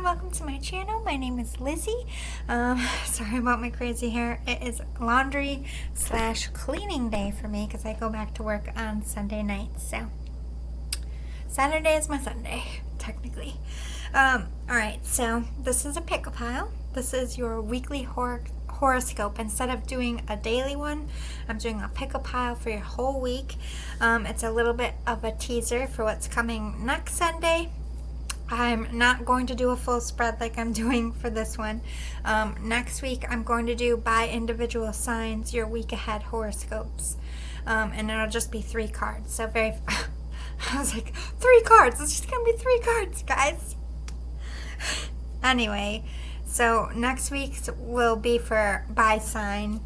everyone, welcome to my channel. My name is Lizzie. Sorry about my crazy hair. It is laundry/cleaning day for me because I go back to work on Sunday nights. So Saturday is my Sunday, technically. Alright, so this is a pickle pile. This is your weekly horoscope. Instead of doing a daily one, I'm doing a pickle pile for your whole week. It's a little bit of a teaser for what's coming next Sunday. I'm not going to do a full spread like I'm doing for this one. Next week I'm going to do by individual signs your week ahead horoscopes. And it'll just be 3 cards. So I was like, 3 cards. It's just going to be 3 cards, guys. Anyway, so next week's will be for by sign.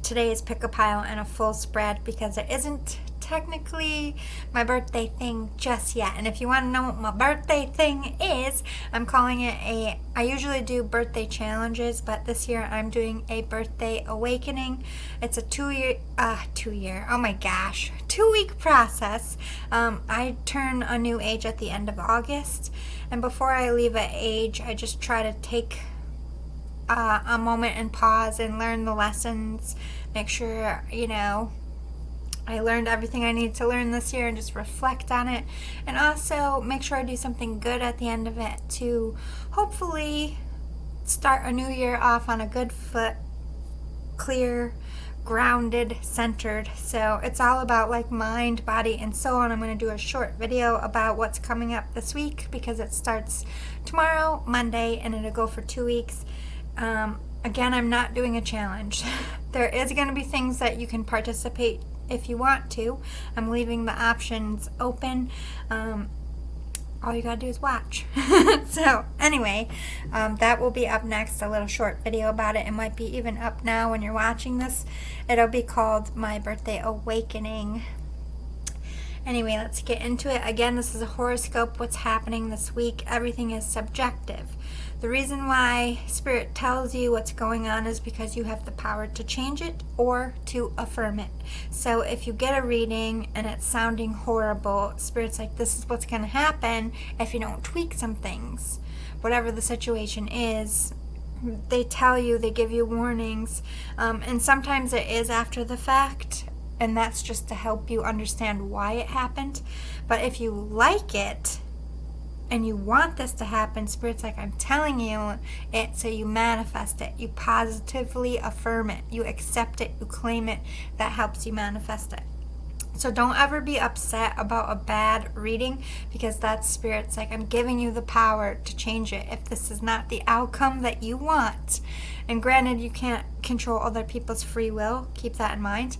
Today's pick a pile and a full spread because it isn't technically my birthday thing just yet. And if you want to know what my birthday thing is, I'm calling it I usually do birthday challenges, but this year I'm doing a birthday awakening. It's a 2-week process. I turn a new age at the end of August, and before I leave an age, I just try to take a moment and pause and learn the lessons, make sure, I learned everything I need to learn this year and just reflect on it. And also make sure I do something good at the end of it to hopefully start a new year off on a good foot, clear, grounded, centered. So it's all about like mind, body, and soul. And I'm going to do a short video about what's coming up this week because it starts tomorrow, Monday, and it'll go for 2 weeks. Again, I'm not doing a challenge. There is going to be things that you can participate if you want to. I'm leaving the options open. All you gotta do is watch. So anyway, that will be up next, a little short video about it. It might be even up now when you're watching this. It'll be called My Birthday Awakening. Anyway, let's get into it. Again, this is a horoscope. What's happening this week? Everything is subjective. The reason why Spirit tells you what's going on is because you have the power to change it or to affirm it. So if you get a reading and it's sounding horrible, Spirit's like, this is what's going to happen if you don't tweak some things. Whatever the situation is, they tell you, they give you warnings. And sometimes it is after the fact, and that's just to help you understand why it happened. But if you like it, and you want this to happen, Spirit's like, I'm telling you it, so you manifest it. You positively affirm it. You accept it. You claim it. That helps you manifest it. So don't ever be upset about a bad reading because that's Spirit's like, I'm giving you the power to change it if this is not the outcome that you want. And granted, you can't control other people's free will. Keep that in mind.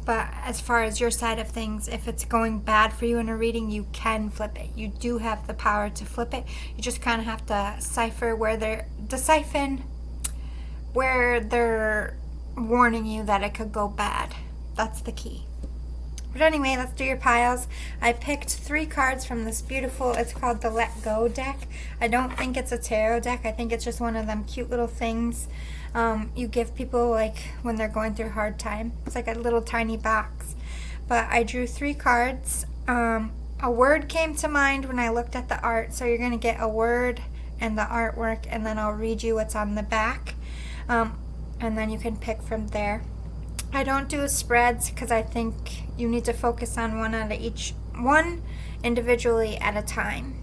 But as far as your side of things, if it's going bad for you in a reading, you can flip it. You do have the power to flip it. You just kind of have to decipher where they're warning you that it could go bad. That's the key. But anyway, let's do your piles. I picked 3 cards from this beautiful, it's called the Let Go deck. I don't think it's a tarot deck. I think it's just one of them cute little things you give people like when they're going through a hard time. It's like a little tiny box. But I drew 3 cards. A word came to mind when I looked at the art. So you're going to get a word and the artwork, and then I'll read you what's on the back. And then you can pick from there. I don't do spreads because I think you need to focus on one individually at a time.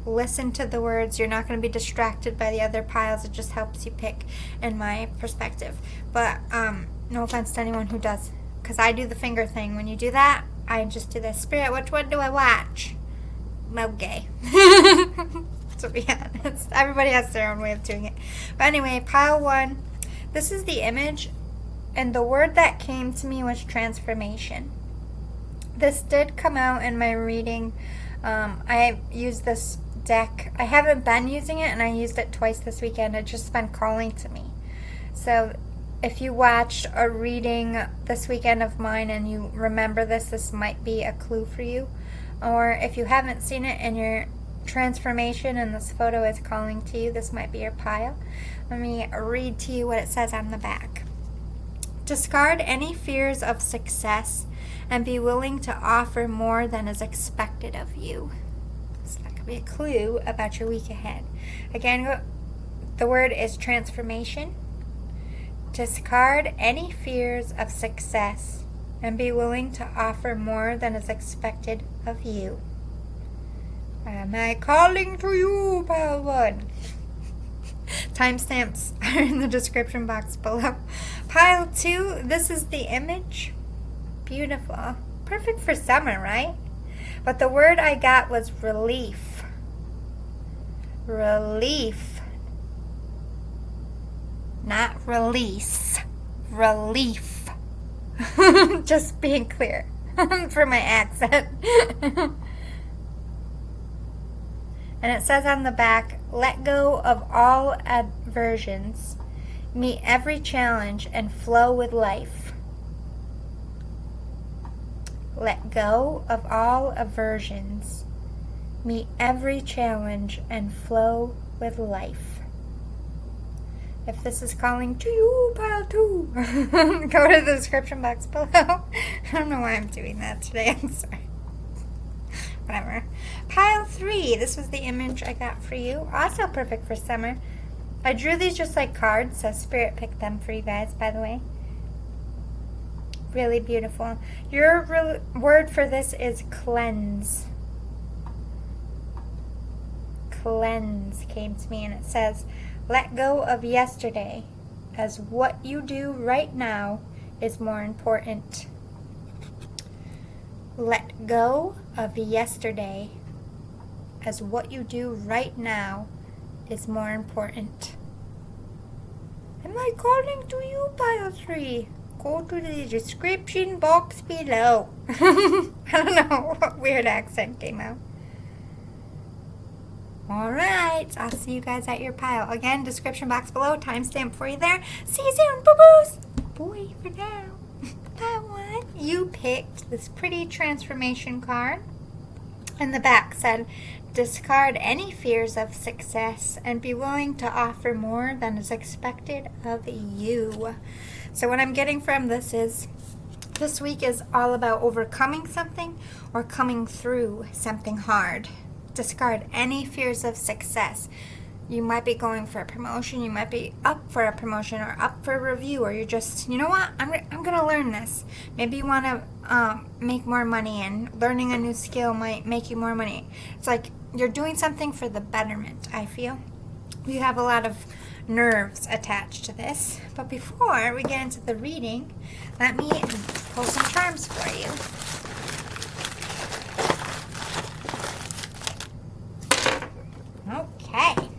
Listen to the words. You're not going to be distracted by the other piles. It just helps you pick, in my perspective. But no offense to anyone who does, because I do the finger thing. When you do that, I just do this. Spirit, which one do I watch? Okay. So yeah, everybody has their own way of doing it. But anyway, pile 1. This is the image. And the word that came to me was transformation. This did come out in my reading. I used this deck. I haven't been using it, and I used it twice this weekend. It's just been calling to me. So if you watched a reading this weekend of mine and you remember this might be a clue for you. Or if you haven't seen it and your transformation and this photo is calling to you, this might be your pile. Let me read to you what it says on the back. Discard any fears of success and be willing to offer more than is expected of you. So that could be be a clue about your week ahead. Again, the word is transformation. Discard any fears of success and be willing to offer more than is expected of you. Am I calling to you, pile 1? Timestamps are in the description box below. Pile 2, this is the image. Beautiful. Perfect for summer, right? But the word I got was relief. Relief. Not release. Relief. Just being clear for my accent. And it says on the back, let go of all aversions, meet every challenge, and flow with life. Let go of all aversions, meet every challenge, and flow with life. If this is calling to you, pile 2, go to the description box below. I don't know why I'm doing that today. I'm sorry. Whatever. Pile 3. This was the image I got for you. Also perfect for summer. I drew these just like cards, so Spirit picked them for you guys, by the way. Really beautiful. Your word for this is cleanse. Cleanse came to me, and it says, let go of yesterday, as what you do right now is more important. Let go of yesterday, as what you do right now is more important. Am I calling to you, pile 3? Go to the description box below. I don't know what weird accent came out. Alright, I'll see you guys at your pile. Again, description box below, timestamp for you there. See you soon, boo-boos! Boy, for now. Pile 1. You picked this pretty transformation card. And the back said, discard any fears of success and be willing to offer more than is expected of you. So what I'm getting from this is, this week is all about overcoming something or coming through something hard. Discard any fears of success. You might be going for a promotion, you might be up for a promotion or up for a review, or you're just, you know what, I'm going to learn this. Maybe you want to make more money, and learning a new skill might make you more money. It's like you're doing something for the betterment, I feel. You have a lot of nerves attached to this. But before we get into the reading, let me pull some charms for you. Okay.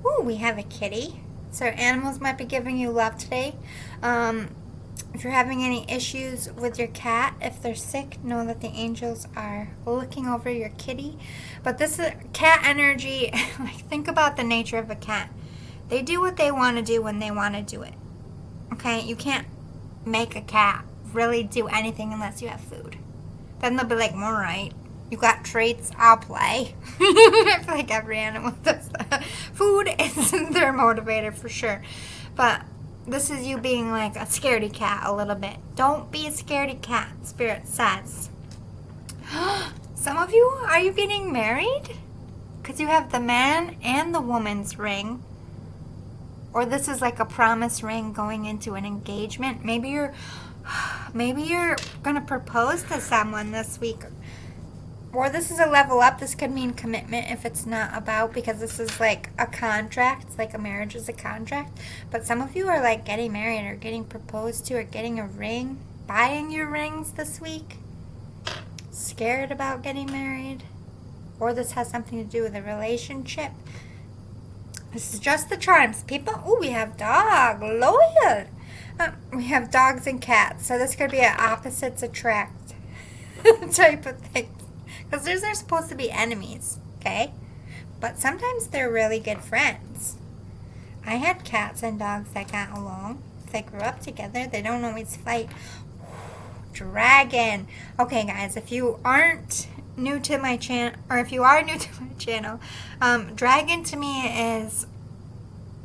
Ooh, we have a kitty. So animals might be giving you love today. If you're having any issues with your cat, if they're sick, know that the angels are looking over your kitty. But this is cat energy. Like, think about the nature of a cat. They do what they want to do when they want to do it. Okay? You can't make a cat really do anything unless you have food. Then they'll be like, all right, you got treats, I'll play. I feel like every animal does that. Food is their motivator for sure. But this is you being like a scaredy cat a little bit. Don't be a scaredy cat, Spirit says. Some of you, are you getting married? Because you have the man and the woman's ring. Or this is like a promise ring going into an engagement. Maybe you're going to propose to someone this week. Or this is a level up. This could mean commitment if it's not about, because this is like a contract. Like a marriage is a contract. But some of you are like getting married or getting proposed to or getting a ring. Buying your rings this week. Scared about getting married. Or this has something to do with a relationship. This is just the charms, people. Ooh, we have dog. Loyal. We have dogs and cats. So this could be an opposites attract type of thing. Because they're supposed to be enemies, okay? But sometimes they're really good friends. I had cats and dogs that got along. If they grew up together, they don't always fight. Dragon. Okay, guys, if you aren't new to my channel, or if you are new to my channel, dragon to me is,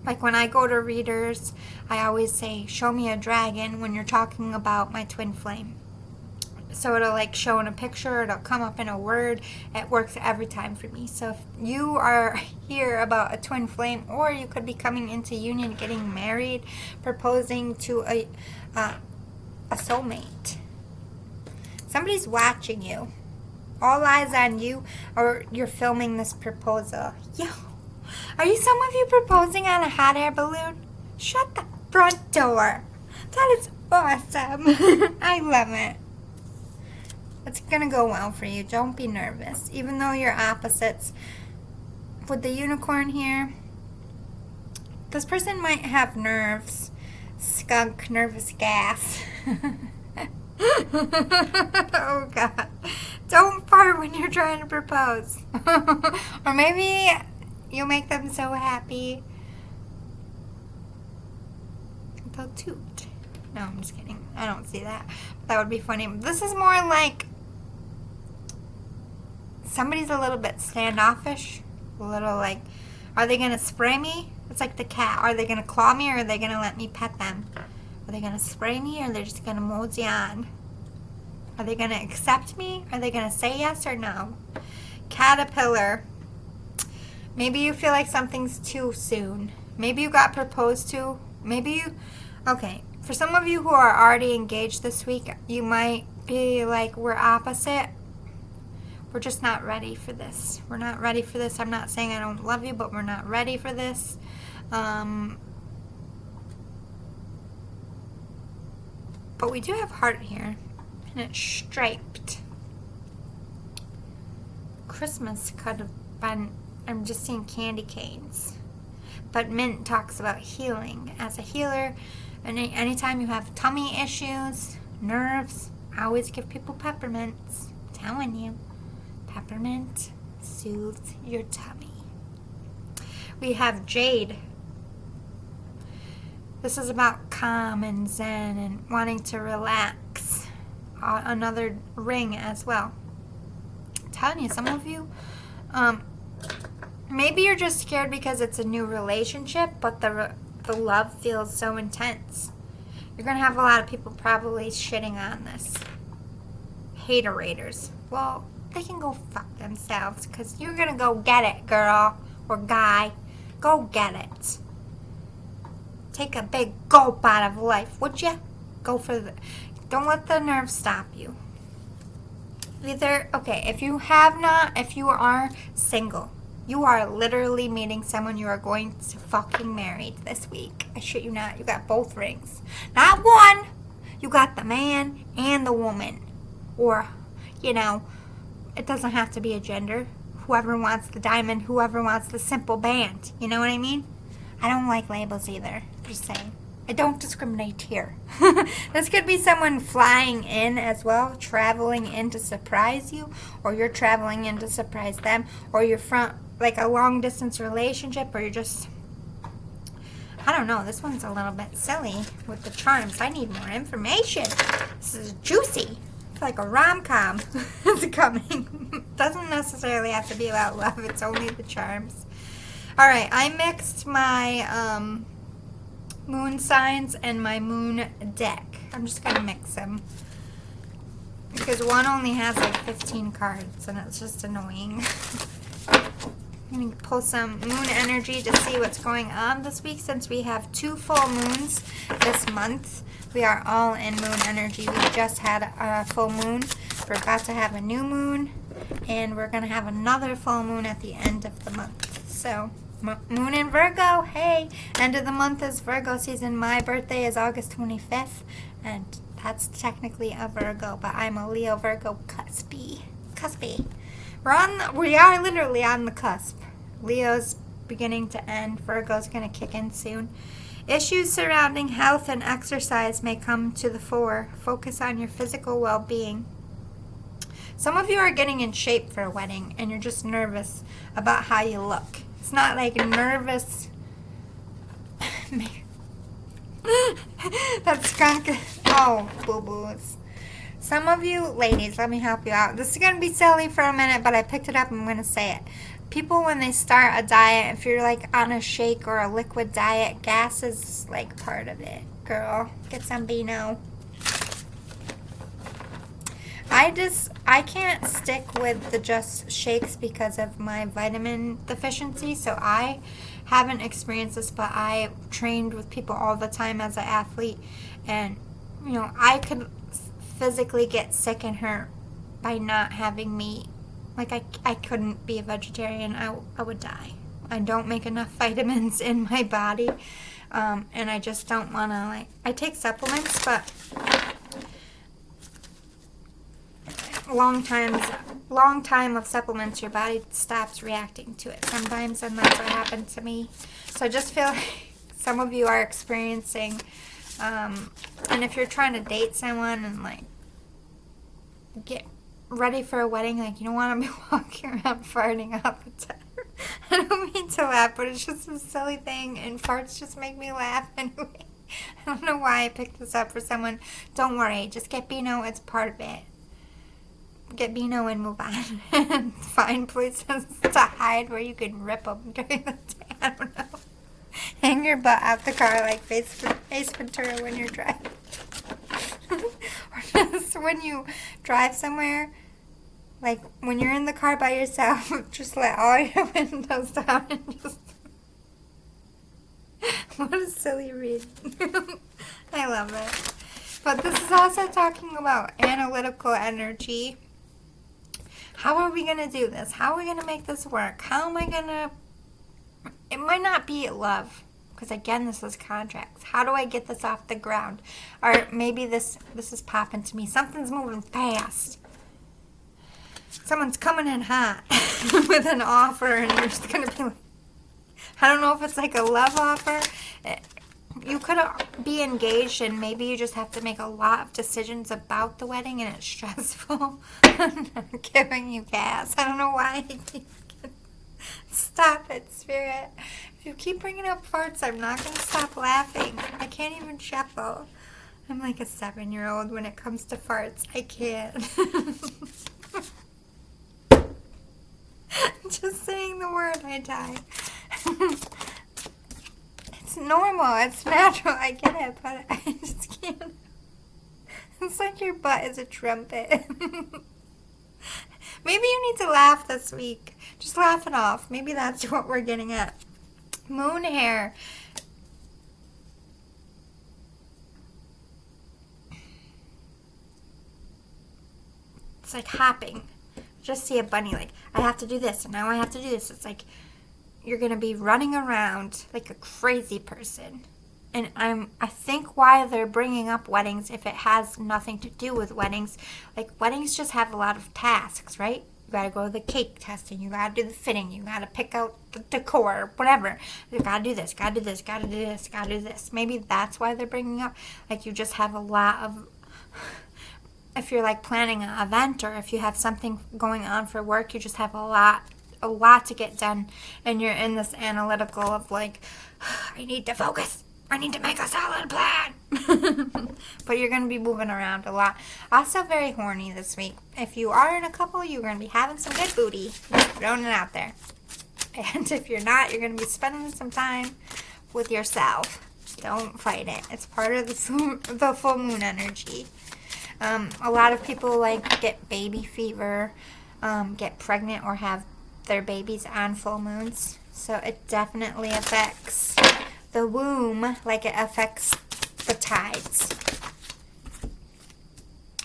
like when I go to readers, I always say, show me a dragon when you're talking about my twin flame. So it'll like show in a picture, it'll come up in a word. It works every time for me. So if you are here about a twin flame, or you could be coming into union, getting married, proposing to a soulmate. Somebody's watching you. All eyes on you, or you're filming this proposal. Yo, are you some of you proposing on a hot air balloon? Shut the front door. That is awesome. I love it. It's gonna go well for you. Don't be nervous. Even though you're opposites. With the unicorn here, this person might have nerves. Skunk, nervous gas. Oh God. Don't fart when you're trying to propose. Or maybe you'll make them so happy they'll toot. No, I'm just kidding. I don't see that. That would be funny. This is more like somebody's a little bit standoffish. A little like, are they going to spray me? It's like the cat. Are they going to claw me, or are they going to let me pet them? Are they going to spray me, or are they just going to mosey on? Are they going to accept me? Are they going to say yes or no? Caterpillar. Maybe you feel like something's too soon. Maybe you got proposed to. Maybe you... Okay, for some of you who are already engaged this week, you might be like, we're opposite. We're just not ready for this. We're not ready for this. I'm not saying I don't love you, but we're not ready for this. But we do have heart here, and it's striped. Christmas could have been, I'm just seeing candy canes. But Mint talks about healing. As a healer, and anytime you have tummy issues, nerves, I always give people peppermints. I'm telling you, peppermint soothes your tummy. We have Jade. This is about calm and zen and wanting to relax. Another ring as well. I'm telling you, some of you, maybe you're just scared because it's a new relationship, but the love feels so intense. You're going to have a lot of people probably shitting on this. Haterators. Well, they can go fuck themselves, because you're going to go get it, girl or guy. Go get it. Take a big gulp out of life, would you? Go for the... Don't let the nerves stop you. Either, okay, if you are single, you are literally meeting someone you are going to fucking marry this week. I shit you not. You got both rings. Not one. You got the man and the woman. Or, you know, it doesn't have to be a gender. Whoever wants the diamond, whoever wants the simple band. You know what I mean? I don't like labels either. Just saying. I don't discriminate here. This could be someone flying in as well, traveling in to surprise you, or you're traveling in to surprise them, or you're from like a long distance relationship, or you're just, I don't know. This one's a little bit silly with the charms. I need more information. This is juicy. It's like a rom-com is coming. Doesn't necessarily have to be about love. It's only the charms. All right, I mixed my moon signs and my moon deck. I'm just going to mix them, because one only has like 15 cards, and it's just annoying. I'm going to pull some moon energy to see what's going on this week, since we have 2 full moons this month. We are all in moon energy. We just had a full moon. We're about to have a new moon, and we're going to have another full moon at the end of the month. So, moon in Virgo, hey, end of the month is Virgo season. My birthday is August 25th, and that's technically a Virgo, but I'm a Leo Virgo cuspy. We are literally on the cusp. Leo's beginning to end. Virgo's going to kick in soon. Issues surrounding health and exercise may come to the fore. Focus on your physical well-being. Some of you are getting in shape for a wedding, and you're just nervous about how you look. It's not like nervous. That skunk. Oh, boo-boos. Some of you ladies, let me help you out. This is going to be silly for a minute, but I picked it up and I'm going to say it. People, when they start a diet, if you're like on a shake or a liquid diet, gas is like part of it. Girl, get some Beano. I can't stick with the just shakes because of my vitamin deficiency, so I haven't experienced this, but I trained with people all the time as an athlete, and I could physically get sick and hurt by not having meat. Like I couldn't be a vegetarian. I would die. I don't make enough vitamins in my body, and I just don't want to, I take supplements, but long time of supplements, your body stops reacting to it sometimes, and that's what happened to me. So I just feel like some of you are experiencing, and if you're trying to date someone and get ready for a wedding, you don't want to be walking around farting all the time. I don't mean to laugh, but it's just a silly thing, and farts just make me laugh anyway. I don't know why I picked this up for someone. Don't worry, just get Beano, it's part of it. Get Beano and move on. And find places to hide where you can rip them during the day. I don't know. Hang your butt out the car like Ace Ventura when you're driving. Or just when you drive somewhere, when you're in the car by yourself, just let all your windows down and just... What a silly read. I love it. But this is also talking about analytical energy. How are we going to do this? How are we going to make this work? How am I going to... It might not be love, because again, this is contracts. How do I get this off the ground? Or maybe this is popping to me. Something's moving fast. Someone's coming in hot with an offer, and you're just going to be like... I don't know if it's a love offer. You could be engaged, and maybe you just have to make a lot of decisions about the wedding, and it's stressful. I'm giving you gas. I don't know why. Stop it, Spirit. If you keep bringing up farts, I'm not going to stop laughing. I can't even shuffle. I'm like a 7-year-old when it comes to farts. I can't. Just saying the word, I die. It's normal. It's natural. I get it, but I just can't. It's like your butt is a trumpet. Maybe you need to laugh this week. Just laugh it off. Maybe that's what we're getting at. Moon hair. It's like hopping. Just see a bunny I have to do this, and now I have to do this. It's like you're going to be running around like a crazy person. And I think why they're bringing up weddings, if it has nothing to do with weddings, weddings just have a lot of tasks, right? You got to go to the cake testing, you got to do the fitting, you got to pick out the decor, whatever. You got to do this, got to do this, got to do this, got to do this. Maybe that's why they're bringing up, you just have a lot of... If you're planning an event, or if you have something going on for work, you just have a lot to get done, and you're in this analytical of I need to focus. I need to make a solid plan. But you're going to be moving around a lot. Also very horny this week. If you are in a couple, you're going to be having some good booty. Just throwing it out there. And if you're not, you're going to be spending some time with yourself. Don't fight it. It's part of the full moon energy. A lot of people get baby fever, get pregnant, or have their babies on full moons. So it definitely affects the womb like it affects the tides.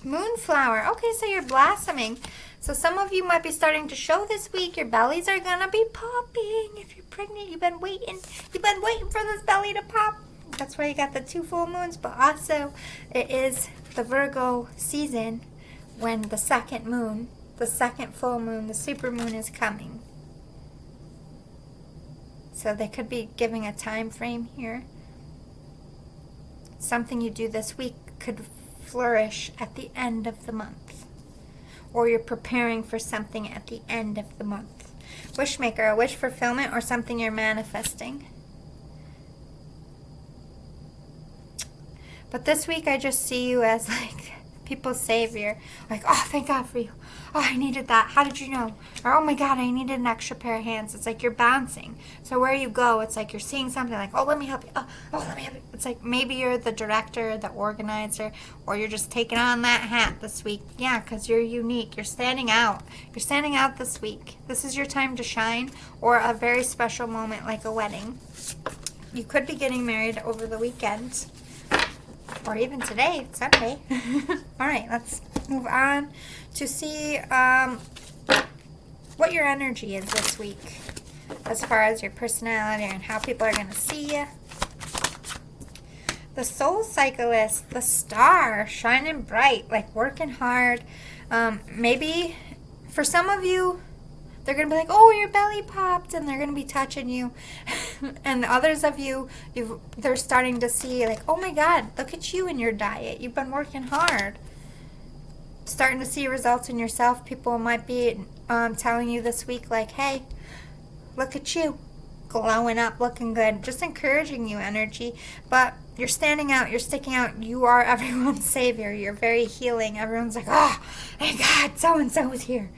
Moonflower. Okay, so you're blossoming. So some of you might be starting to show this week. Your bellies are going to be popping. If you're pregnant, you've been waiting. You've been waiting for this belly to pop. That's why you got the 2 full moons. But also, it is the Virgo season when the second moon, the second full moon, the super moon is coming. So they could be giving a time frame here. Something you do this week could flourish at the end of the month. Or you're preparing for something at the end of the month. Wishmaker, a wish fulfillment, or something you're manifesting. But this week I just see you as people's savior. Like, oh, thank God for you. Oh, I needed that. How did you know? Or, oh my God, I needed an extra pair of hands. It's like you're bouncing. So where you go, it's like you're seeing something like, oh, let me help you. Oh, let me help you. It's like maybe you're the director, the organizer, or you're just taking on that hat this week. Yeah, because you're unique. You're standing out. You're standing out this week. This is your time to shine, or a very special moment like a wedding. You could be getting married over the weekend, or even today, it's Sunday. All right, let's move on to see what your energy is this week as far as your personality and how people are going to see you. The soul cyclist, the star, shining bright, like working hard. Maybe for some of you, they're going to be like, oh, your belly popped, and they're going to be touching you. And others of you, they're starting to see, like, oh my God, look at you and your diet. You've been working hard. Starting to see results in yourself. People might be telling you this week, like, hey, look at you. Glowing up, looking good. Just encouraging you, energy. But you're standing out. You're sticking out. You are everyone's savior. You're very healing. Everyone's like, oh, thank God, so-and-so is here.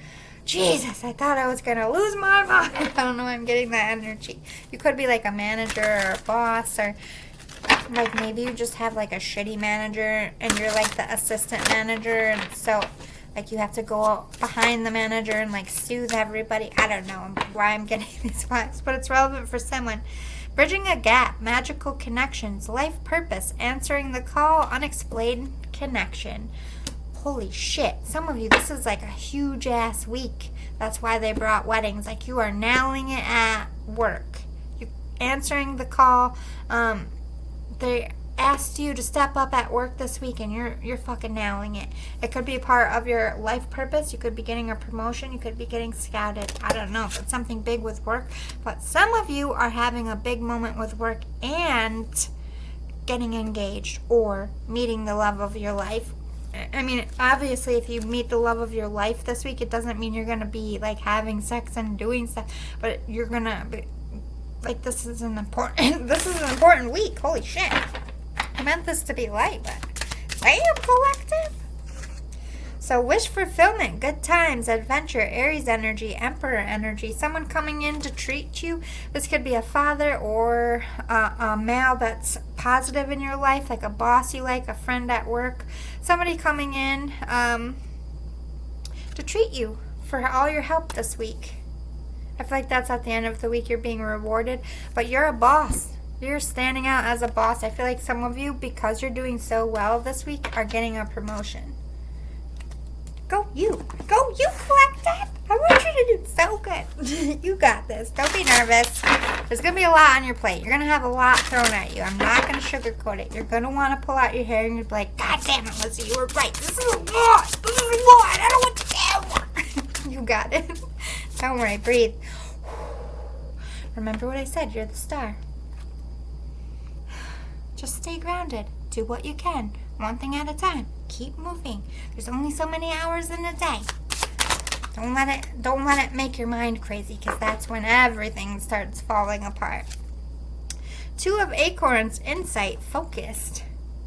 Jesus, I thought I was going to lose my mind. I don't know, I'm getting that energy. You could be like a manager or a boss, or like maybe you just have like a shitty manager and you're like the assistant manager, and so like you have to go behind the manager and like soothe everybody. I don't know why I'm getting these vibes, but it's relevant for someone. Bridging a gap, magical connections, life purpose, answering the call, unexplained connection. Holy shit, some of you, this is like a huge ass week. That's why they brought weddings. Like, you are nailing it at work. You answering the call. They asked you to step up at work this week, and you're fucking nailing it. It could be a part of your life purpose. You could be getting a promotion. You could be getting scouted. I don't know if it's something big with work, but some of you are having a big moment with work and getting engaged or meeting the love of your life. I mean, obviously, if you meet the love of your life this week, it doesn't mean you're going to be, like, having sex and doing stuff, but you're going to be, like, this is an important week. Holy shit. I meant this to be light, but damn, collective. So, wish fulfillment, good times, adventure, Aries energy, Emperor energy, someone coming in to treat you. This could be a father or a male that's positive in your life, like a boss you like, a friend at work. Somebody coming in to treat you for all your help this week. I feel like that's at the end of the week, you're being rewarded, but you're a boss. You're standing out as a boss. I feel like some of you, because you're doing so well this week, are getting a promotion. Go you, collective. I want you to do so good. You got this. Don't be nervous. There's going to be a lot on your plate. You're going to have a lot thrown at you. I'm not going to sugarcoat it. You're going to want to pull out your hair and you're be like, God damn it, Lizzie, you were right. This is a lot. This is a lot. I don't want to do. You got it. Don't worry. Breathe. Remember what I said. You're the star. Just stay grounded. Do what you can. One thing at a time. Keep moving. There's only so many hours in a day. Don't let it make your mind crazy, because that's when everything starts falling apart. 2 of Acorns, insight, focused.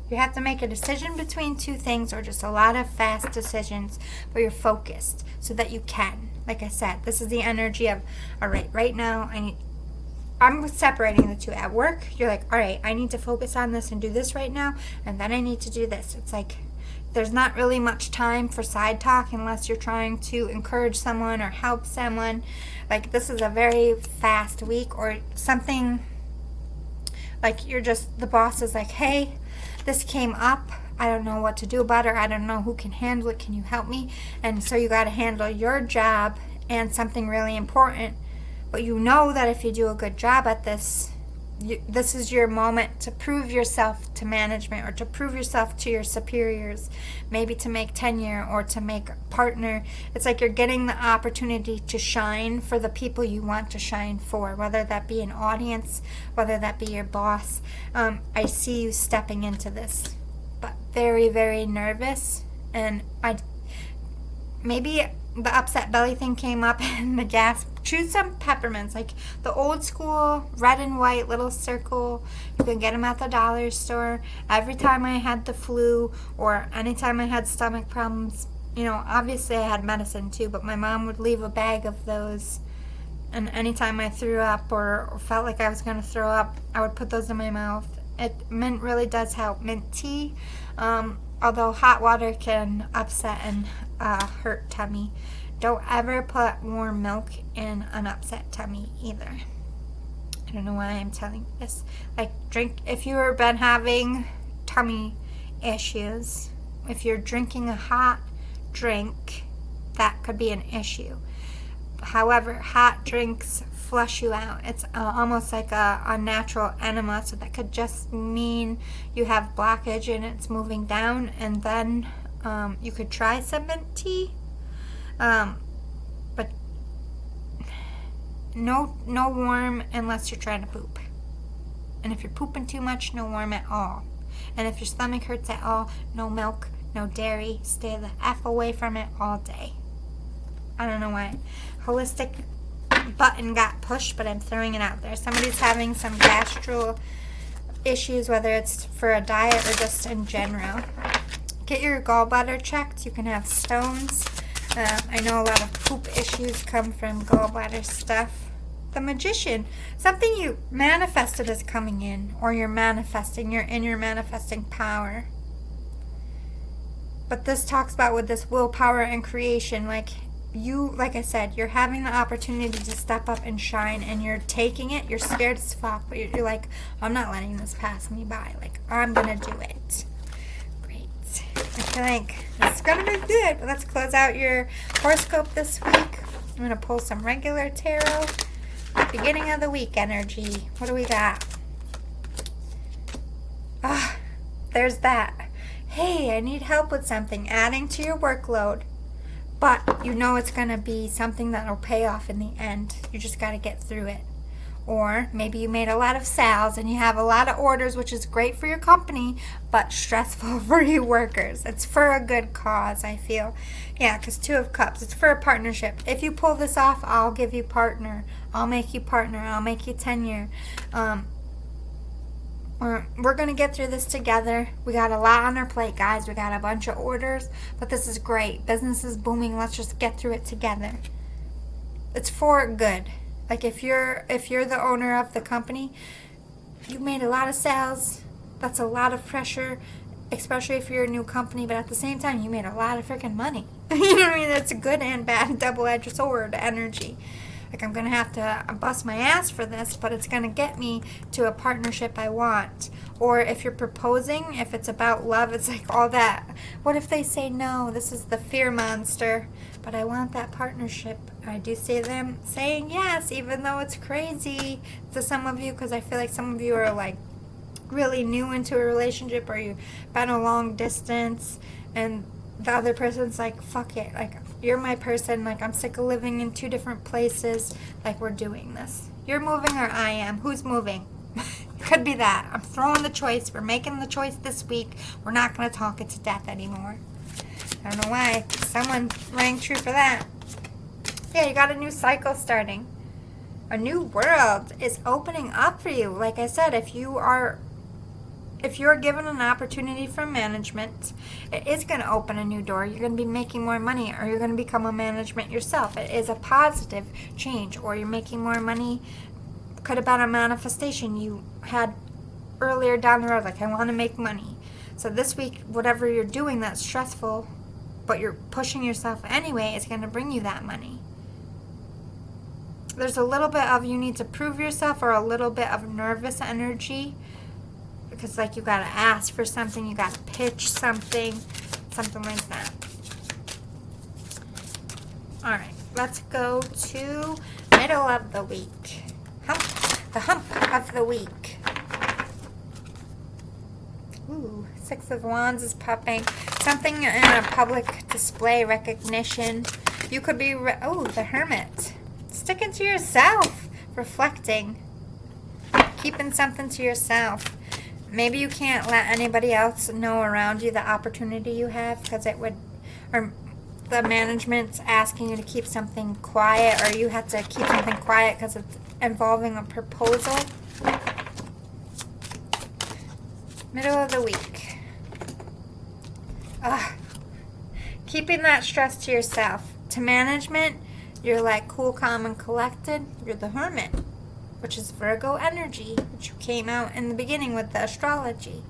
You have to make a decision between 2 things, or just a lot of fast decisions, but you're focused so that you can. Like I said, this is the energy of, all right, right now I'm separating the 2. At work, you're like, all right, I need to focus on this and do this right now, and then I need to do this. It's like there's not really much time for side talk unless you're trying to encourage someone or help someone. Like, this is a very fast week, or something like you're just, the boss is like, hey, this came up. I don't know what to do about it. I don't know who can handle it. Can you help me? And so you got to handle your job and something really important. But you know that if you do a good job at this, this is your moment to prove yourself to management, or to prove yourself to your superiors, maybe to make tenure or to make a partner. It's like you're getting the opportunity to shine for the people you want to shine for, whether that be an audience, whether that be your boss. I see you stepping into this, but very, very nervous. And maybe the upset belly thing came up and the gas, choose some peppermints, like the old school red and white little circle. You can get them at the dollar store. Every time I had the flu or anytime I had stomach problems, obviously I had medicine too, but my mom would leave a bag of those. And anytime I threw up or felt like I was going to throw up, I would put those in my mouth. Mint really does help. Mint tea, although hot water can upset and hurt tummy. Don't ever put warm milk in an upset tummy either. I don't know why I'm telling you this. Like, drink, if you've been having tummy issues, if you're drinking a hot drink, that could be an issue. However, hot drinks flush you out. It's almost like a unnatural enema, so that could just mean you have blockage and it's moving down. And then you could try some mint tea, but no warm unless you're trying to poop. And if you're pooping too much, no warm at all. And if your stomach hurts at all, no milk, no dairy. Stay the F away from it all day. I don't know why holistic button got pushed, but I'm throwing it out there. Somebody's having some gastro issues, whether it's for a diet or just in general. Get your gallbladder checked. You can have stones. I know a lot of poop issues come from gallbladder stuff. The magician, something you manifested is coming in, or you're manifesting, you're in your manifesting power. But this talks about with this willpower and creation, like I said, you're having the opportunity to step up and shine, and you're taking it. You're scared as fuck, but you're like, I'm not letting this pass me by. Like, I'm going to do it. Great. I feel like it's going to be good. But let's close out your horoscope this week. I'm going to pull some regular tarot. Beginning of the week energy. What do we got? There's that. Hey, I need help with something. Adding to your workload. But you know it's going to be something that will pay off in the end. You just got to get through it. Or maybe you made a lot of sales and you have a lot of orders, which is great for your company, but stressful for you workers. It's for a good cause, I feel. Yeah, because 2 of Cups, it's for a partnership. If you pull this off, I'll give you partner. I'll make you partner. I'll make you tenure. We're going to get through this together. We got a lot on our plate, guys. We got a bunch of orders, but this is great. Business is booming. Let's just get through it together. It's for good. Like if you're the owner of the company, you made a lot of sales. That's a lot of pressure, especially if you're a new company, but at the same time, you made a lot of freaking money. You know what I mean? That's a good and bad double-edged sword energy. Like, I'm going to have to bust my ass for this, but it's going to get me to a partnership I want. Or if you're proposing, if it's about love, it's like all that. What if they say no? This is the fear monster. But I want that partnership. I do see them saying yes, even though it's crazy to some of you, because I feel like some of you are like really new into a relationship, or you've been a long distance, and the other person's like, fuck it, like, you're my person, like, I'm sick of living in 2 different places, like, we're doing this. You're moving or I am. Who's moving? Could be that. I'm throwing the choice. We're making the choice this week. We're not going to talk it to death anymore. I don't know why. Someone rang true for that. Yeah, you got a new cycle starting. A new world is opening up for you. Like I said, if you're given an opportunity from management, it is going to open a new door. You're going to be making more money, or you're going to become a management yourself. It is a positive change, or you're making more money. Could have been a manifestation you had earlier down the road, like, I want to make money. So this week, whatever you're doing that's stressful, but you're pushing yourself anyway, is going to bring you that money. There's a little bit of you need to prove yourself, or a little bit of nervous energy. Because, like, you got to ask for something, you got to pitch something like that. All right, let's go to middle of the week. The hump of the week. Ooh, 6 of Wands is popping. Something in a public display, recognition. You could be, the Hermit. Sticking to yourself, reflecting, keeping something to yourself. Maybe you can't let anybody else know around you the opportunity you have, because it would, or the management's asking you to keep something quiet, or you have to keep something quiet because it's involving a proposal. Middle of the week. Keeping that stress to yourself. To management, you're like cool, calm, and collected. You're the hermit, which is Virgo energy, which came out in the beginning with the astrology.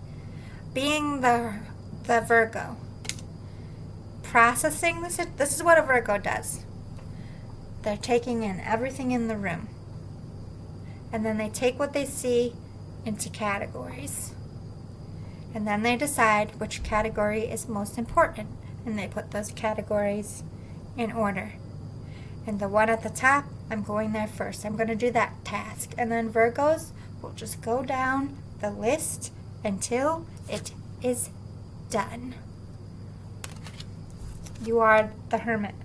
Being the Virgo. Processing this is what a Virgo does. They're taking in everything in the room. And then they take what they see into categories. And then they decide which category is most important. And they put those categories in order. And the one at the top, I'm going there first. I'm going to do that task. And then Virgos will just go down the list until it is done. You are the Hermit.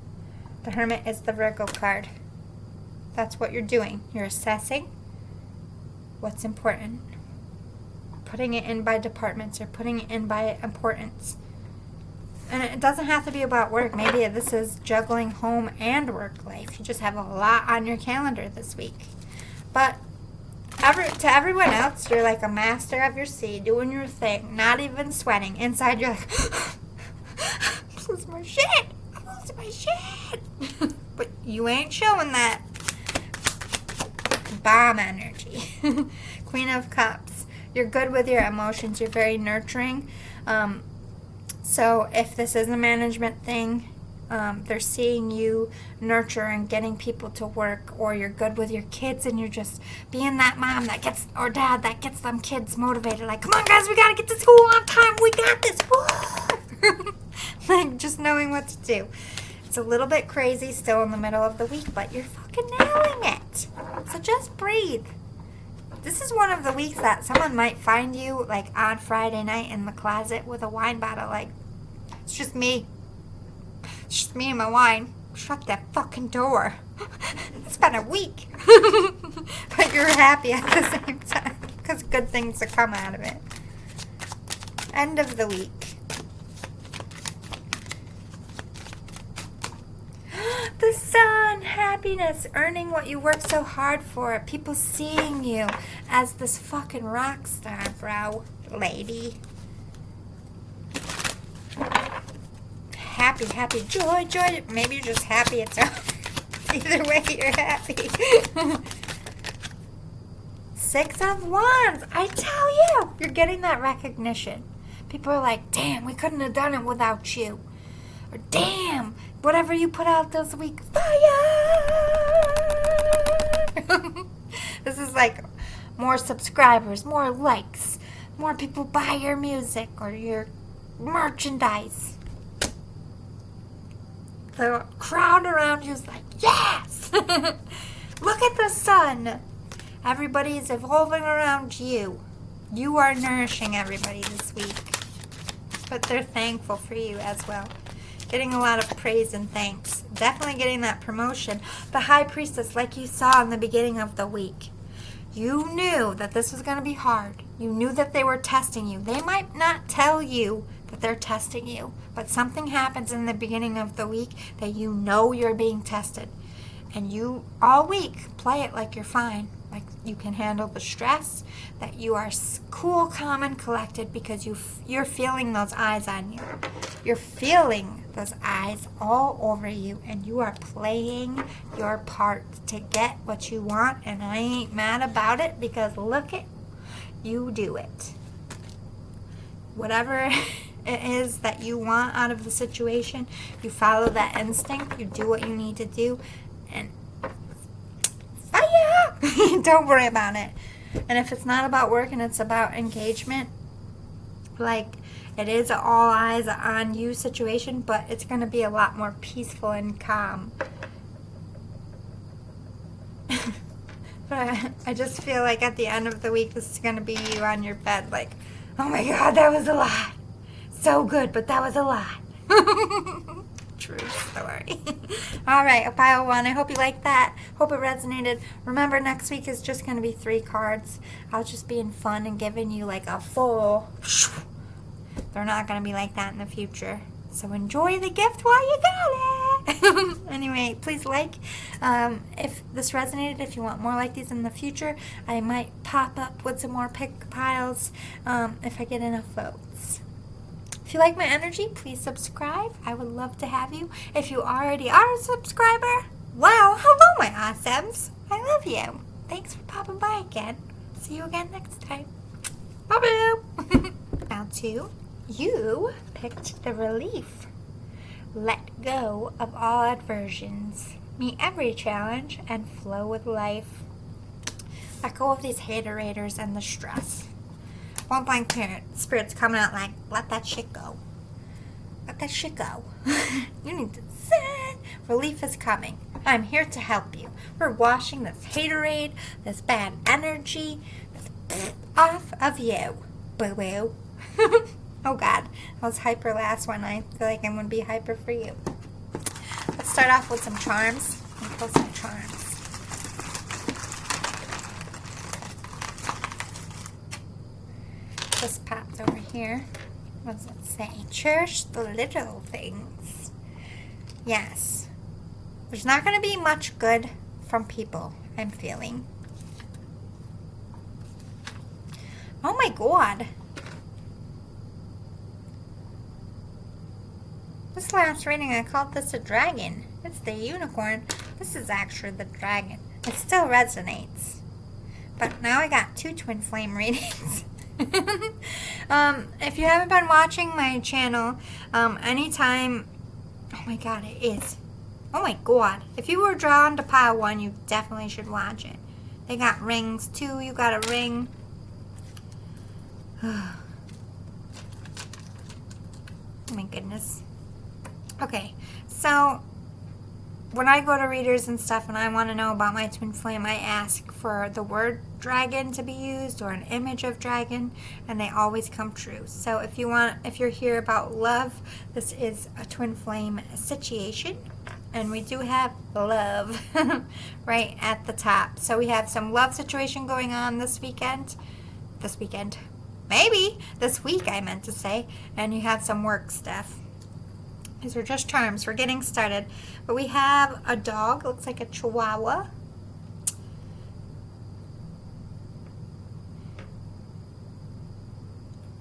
The Hermit is the Virgo card. That's what you're doing. You're assessing what's important. Putting it in by departments or putting it in by importance. And it doesn't have to be about work. Maybe this is juggling home and work life. You just have a lot on your calendar this week. But to everyone else, you're like a master of your sea, doing your thing, not even sweating. Inside, you're like, I'm losing my shit. I'm losing my shit. But you ain't showing that. Bomb energy. Queen of Cups. You're good with your emotions. You're very nurturing. So if this is a management thing, they're seeing you nurture and getting people to work, or you're good with your kids and you're just being that mom that gets, or dad that gets them kids motivated. Like, come on guys, we gotta get to school on time. We got this. Like, just knowing what to do. It's a little bit crazy still in the middle of the week, but you're fucking nailing it. So just breathe. This is one of the weeks that someone might find you, like, on Friday night in the closet with a wine bottle. Like, it's just me. It's just me and my wine. Shut that fucking door. It's been a week. But you're happy at the same time because good things will come out of it. End of the week. The sun, happiness, earning what you worked so hard for. People seeing you as this fucking rock star, bro, lady. Happy, joy. Maybe you're just happy it's either way, you're happy. 6 of Wands. I tell you, you're getting that recognition. People are like, damn, we couldn't have done it without you. Or damn, whatever you put out this week, fire! This is like more subscribers, more likes, more people buy your music or your merchandise. The crowd around you is like, yes! Look at the sun. Everybody's evolving around you. You are nourishing everybody this week. But they're thankful for you as well. Getting a lot of praise and thanks. Definitely getting that promotion. The High Priestess, like you saw in the beginning of the week. You knew that this was going to be hard. You knew that they were testing you. They might not tell you that they're testing you, but something happens in the beginning of the week that you know you're being tested. And you, all week, play it like you're fine. Like you can handle the stress, that you are cool, calm, and collected because you're feeling those eyes on you. You're feeling those eyes all over you, and you are playing your part to get what you want, and I ain't mad about it because look it, you do it. Whatever it is that you want out of the situation, you follow that instinct, you do what you need to do, and fire! Don't worry about it. And if it's not about work and it's about engagement, like it is an all eyes on you situation, but it's going to be a lot more peaceful and calm. But I just feel like at the end of the week, this is going to be you on your bed like, oh my God, that was a lot. So good, but that was a lot. True story. All right, pile 1. I hope you liked that. Hope it resonated. Remember, next week is just going to be 3 cards. I'll just being fun and giving you like a full. They're not going to be like that in the future. So enjoy the gift while you got it. Anyway, please like. If this resonated, if you want more like these in the future, I might pop up with some more pick piles if I get enough votes. If you like my energy, please subscribe. I would love to have you. If you already are a subscriber, wow, hello my awesomes. I love you. Thanks for popping by again. See you again next time. Bye-bye. Now two, you picked the relief. Let go of all aversions. Meet every challenge and flow with life. Let go of these haterators and the stress. One blind spirit's coming out like, let that shit go. Let that shit go. You need to zen. Relief is coming. I'm here to help you. We're washing this haterade, this bad energy, this off of you. Boo-boo. Oh God, I was hyper last one. I feel like I'm going to be hyper for you. Let's start off with some charms. Let me pull some charms. This pops over here. What does it say? Cherish the little things. Yes. There's not going to be much good from people, I'm feeling. Oh my God. This last reading, I called this a dragon. It's the unicorn. This is actually the dragon. It still resonates. But now I got two twin flame readings. If you haven't been watching my channel, anytime... Oh my God, it is. Oh my God. If you were drawn to pile one, you definitely should watch it. They got rings too. You got a ring. Oh my goodness. Okay, so when I go to readers and stuff and I want to know about my twin flame, I ask for the word dragon to be used or an image of dragon, and they always come true. So if you're here about love, this is a twin flame situation, and we do have love right at the top. So we have some love situation going on this weekend. Maybe this week, I meant to say, and you have some work stuff. These are just charms. We're getting started. But we have a dog. Looks like a chihuahua.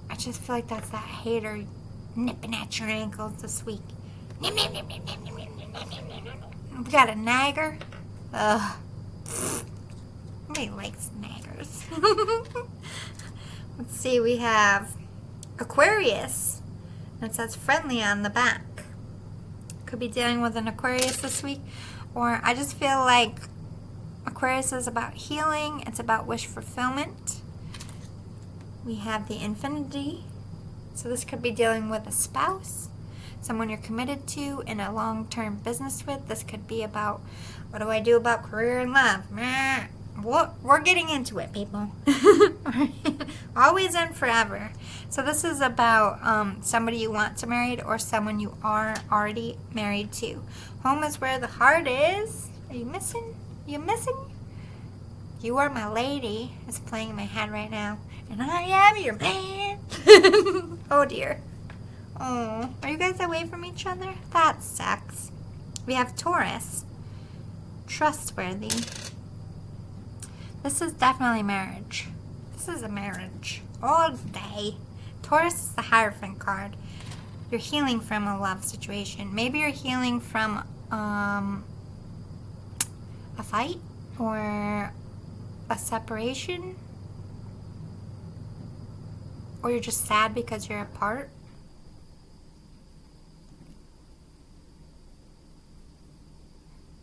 I just feel like that's that hater nipping at your ankles this week. We got a nagger. Ugh. Nobody likes naggers. Let's see. We have Aquarius. It says friendly on the back. Could be dealing with an Aquarius this week, or I just feel like Aquarius is about healing. It's about wish fulfillment. We have the Infinity, so this could be dealing with a spouse, someone you're committed to in a long-term business with. This could be about, what do I do about career and love? Meh. We're getting into it, people. Always and forever. So this is about somebody you want to marry or someone you are already married to. Home is where the heart is. Are you missing? You missing? You Are My Lady is playing in my head right now. And I am your man. Oh dear. Oh, are you guys away from each other? That sucks. We have Taurus. Trustworthy. This is definitely marriage. This is a marriage. All day. Taurus is the Hierophant card. You're healing from a love situation. Maybe you're healing from a fight or a separation. Or you're just sad because you're apart.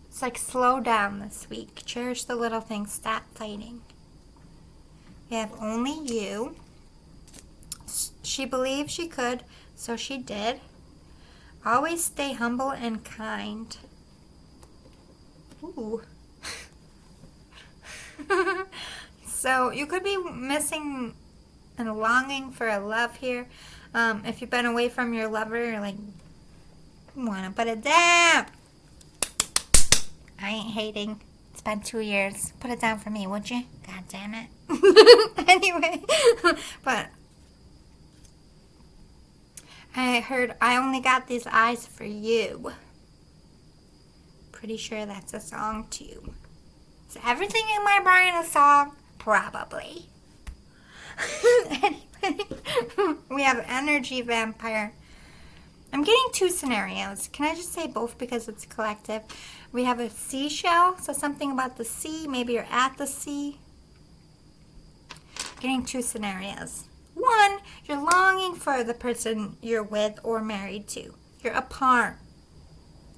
It's like slow down this week. Cherish the little things. Stop fighting. You have only you. She believed she could, so she did. Always stay humble and kind. Ooh. So you could be missing and longing for a love here. If you've been away from your lover, you're like, you want to put it down. I ain't hating. It's been 2 years. Put it down for me, would you? God damn it. Anyway, but I heard I only got these eyes for you. Pretty sure that's a song too. Is everything in my brain a song? Probably. Anyway, we have energy vampire. I'm getting two scenarios. Can I just say both because it's collective? We have a seashell, so something about the sea. Maybe you're at the sea. Getting two scenarios. One, you're longing for the person you're with or married to. You're apart.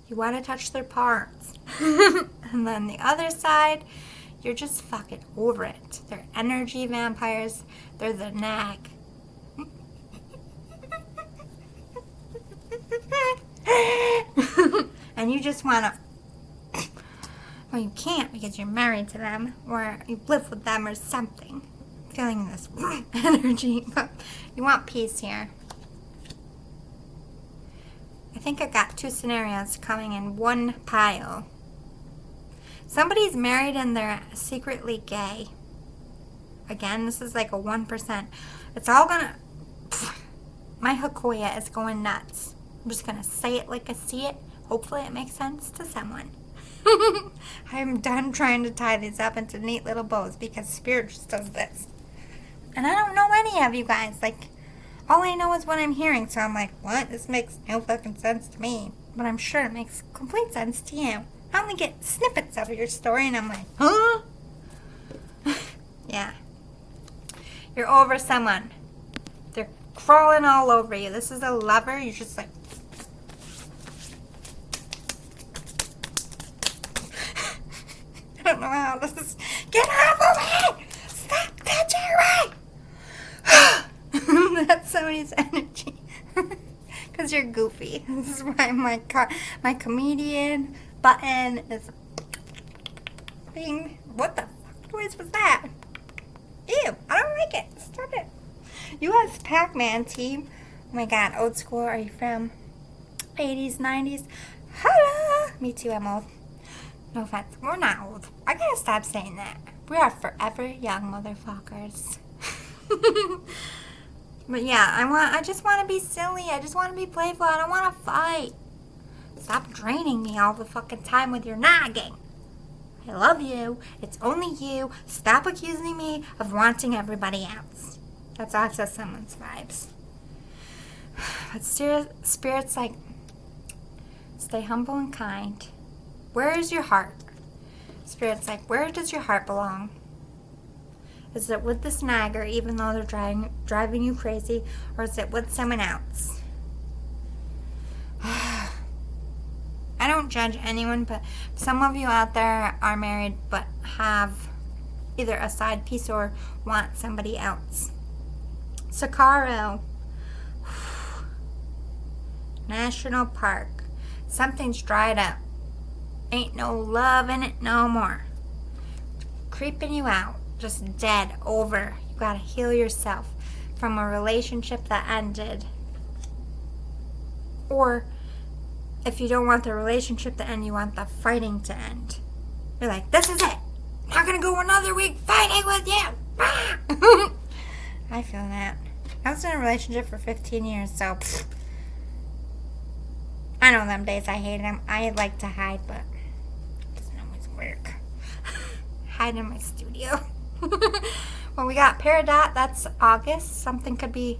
You want to touch their parts. And then the other side, you're just fucking over it. They're energy vampires. They're the nag. And you just want to... Well, you can't because you're married to them or you live with them or something. Feeling this energy, but you want peace here. I think I got two scenarios coming in one pile. Somebody's married and they're secretly gay. Again, this is like a 1%. It's all gonna... My Hakoya is going nuts. I'm just gonna say it like I see it. Hopefully it makes sense to someone. I'm done trying to tie these up into neat little bows because Spirit just does this. And I don't know any of you guys. Like, all I know is what I'm hearing. So I'm like, what? This makes no fucking sense to me. But I'm sure it makes complete sense to you. I only get snippets of your story and I'm like, huh? Yeah. You're over someone. They're crawling all over you. This is a lover. You're just like... I don't know how this is... Get off of me! Stop touching me! That's somebody's energy. Because you're goofy. This is why my comedian button is... Bing. What the fuck noise was that? Ew, I don't like it. Stop it. U.S. Pac-Man team. Oh my god, old school. Are you from 80s, 90s? Hello. Me too, I'm old. No offense. We're not old. I gotta stop saying that. We are forever young motherfuckers. But yeah, I just want to be silly. I just want to be playful. I don't want to fight. Stop draining me all the fucking time with your nagging. I love you. It's only you. Stop accusing me of wanting everybody else. That's also someone's vibes. But Spirit's like, stay humble and kind. Where is your heart? Spirit's like, where does your heart belong? Is it with this nagger, even though they're driving you crazy, or is it with someone else? I don't judge anyone, but some of you out there are married but have either a side piece or want somebody else. Sakaro. National Park. Something's dried up. Ain't no love in it no more. Creeping you out. Just dead, over. You gotta heal yourself from a relationship that ended. Or if you don't want the relationship to end, you want the fighting to end. You're like, this is it. Not gonna go another week fighting with you. I feel that. I was in a relationship for 15 years, so I know them days I hate them. I like to hide, but it doesn't always work. Hide in my studio. Well, we got Peridot. That's August. Something could be,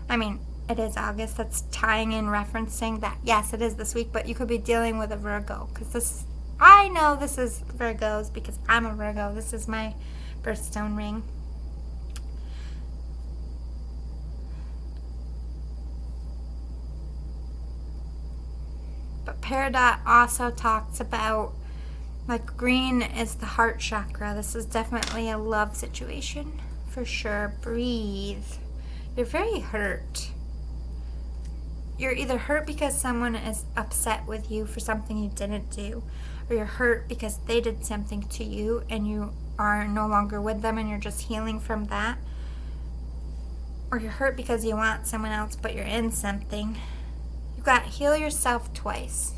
it is August. That's tying in, referencing that, yes, it is this week, but you could be dealing with a Virgo. Because I know this is Virgos because I'm a Virgo. This is my birthstone ring. But Peridot also talks about, like, green is the heart chakra. This is definitely a love situation. For sure. Breathe. You're very hurt. You're either hurt because someone is upset with you for something you didn't do, or you're hurt because they did something to you and you are no longer with them and you're just healing from that. Or you're hurt because you want someone else but you're in something. You got to heal yourself twice.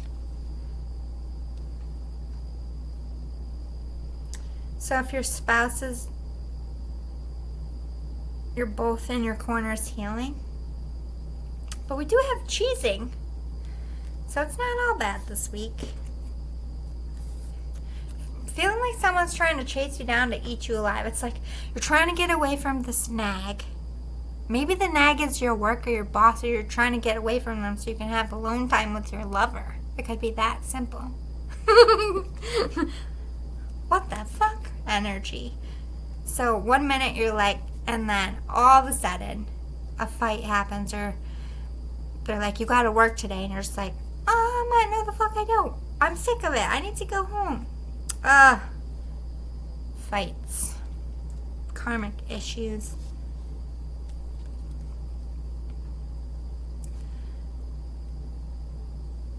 So if your spouse is, you're both in your corners healing, But we do have cheesing. So it's not all bad this week. Feeling like someone's trying to chase you down to eat you alive. It's like you're trying to get away from this nag. Maybe the nag is your work or your boss, or you're trying to get away from them so you can have alone time with your lover. It could be that simple. What the fuck? Energy. So 1 minute you're like, and then all of a sudden a fight happens, or they're like, you gotta work today, and you're just like, no the fuck I don't. I'm sick of it. I need to go home. Fights. Karmic issues.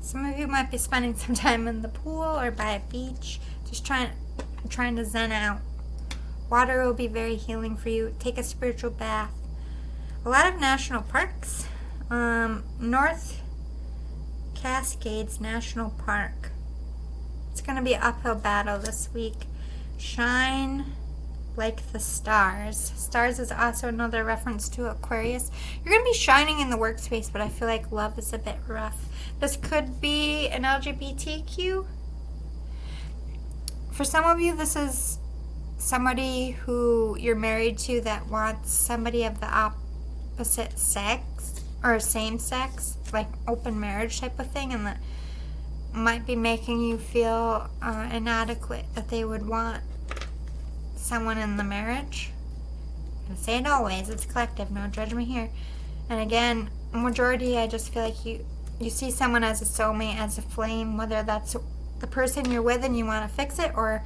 Some of you might be spending some time in the pool or by a beach, just trying to zen out. Water will be very healing for you. Take a spiritual bath. A lot of national parks. North Cascades National Park. It's going to be an uphill battle this week. Shine like the stars. Stars is also another reference to Aquarius. You're going to be shining in the workspace, but I feel like love is a bit rough. This could be an LGBTQ. For some of you, this is somebody who you're married to that wants somebody of the opposite sex or same sex, like open marriage type of thing, and that might be making you feel inadequate, that they would want someone in the marriage. I say it always, it's collective, no judgment here. And again, majority, I just feel like you see someone as a soulmate, as a flame, whether that's the person you're with and you want to fix it, or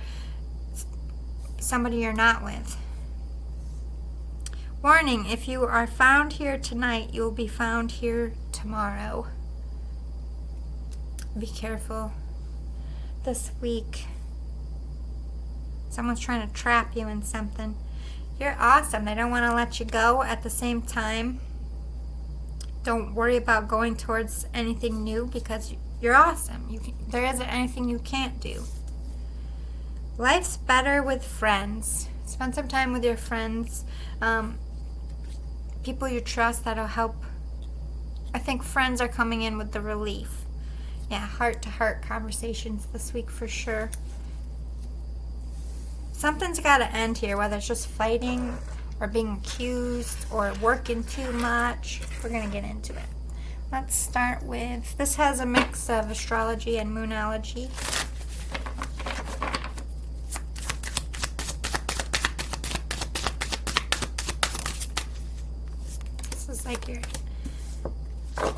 somebody you're not with. Warning, if you are found here tonight, you will be found here tomorrow. Be careful. This week, someone's trying to trap you in something. You're awesome. They don't want to let you go. At the same time, don't worry about going towards anything new, because you're awesome. There isn't anything you can't do. Life's better with friends. Spend some time with your friends. People you trust that'll help. I think friends are coming in with the relief. Yeah, heart-to-heart conversations this week for sure. Something's got to end here, whether it's just fighting or being accused or working too much. We're going to get into it. Let's start with, this has a mix of astrology and moonology. This is like your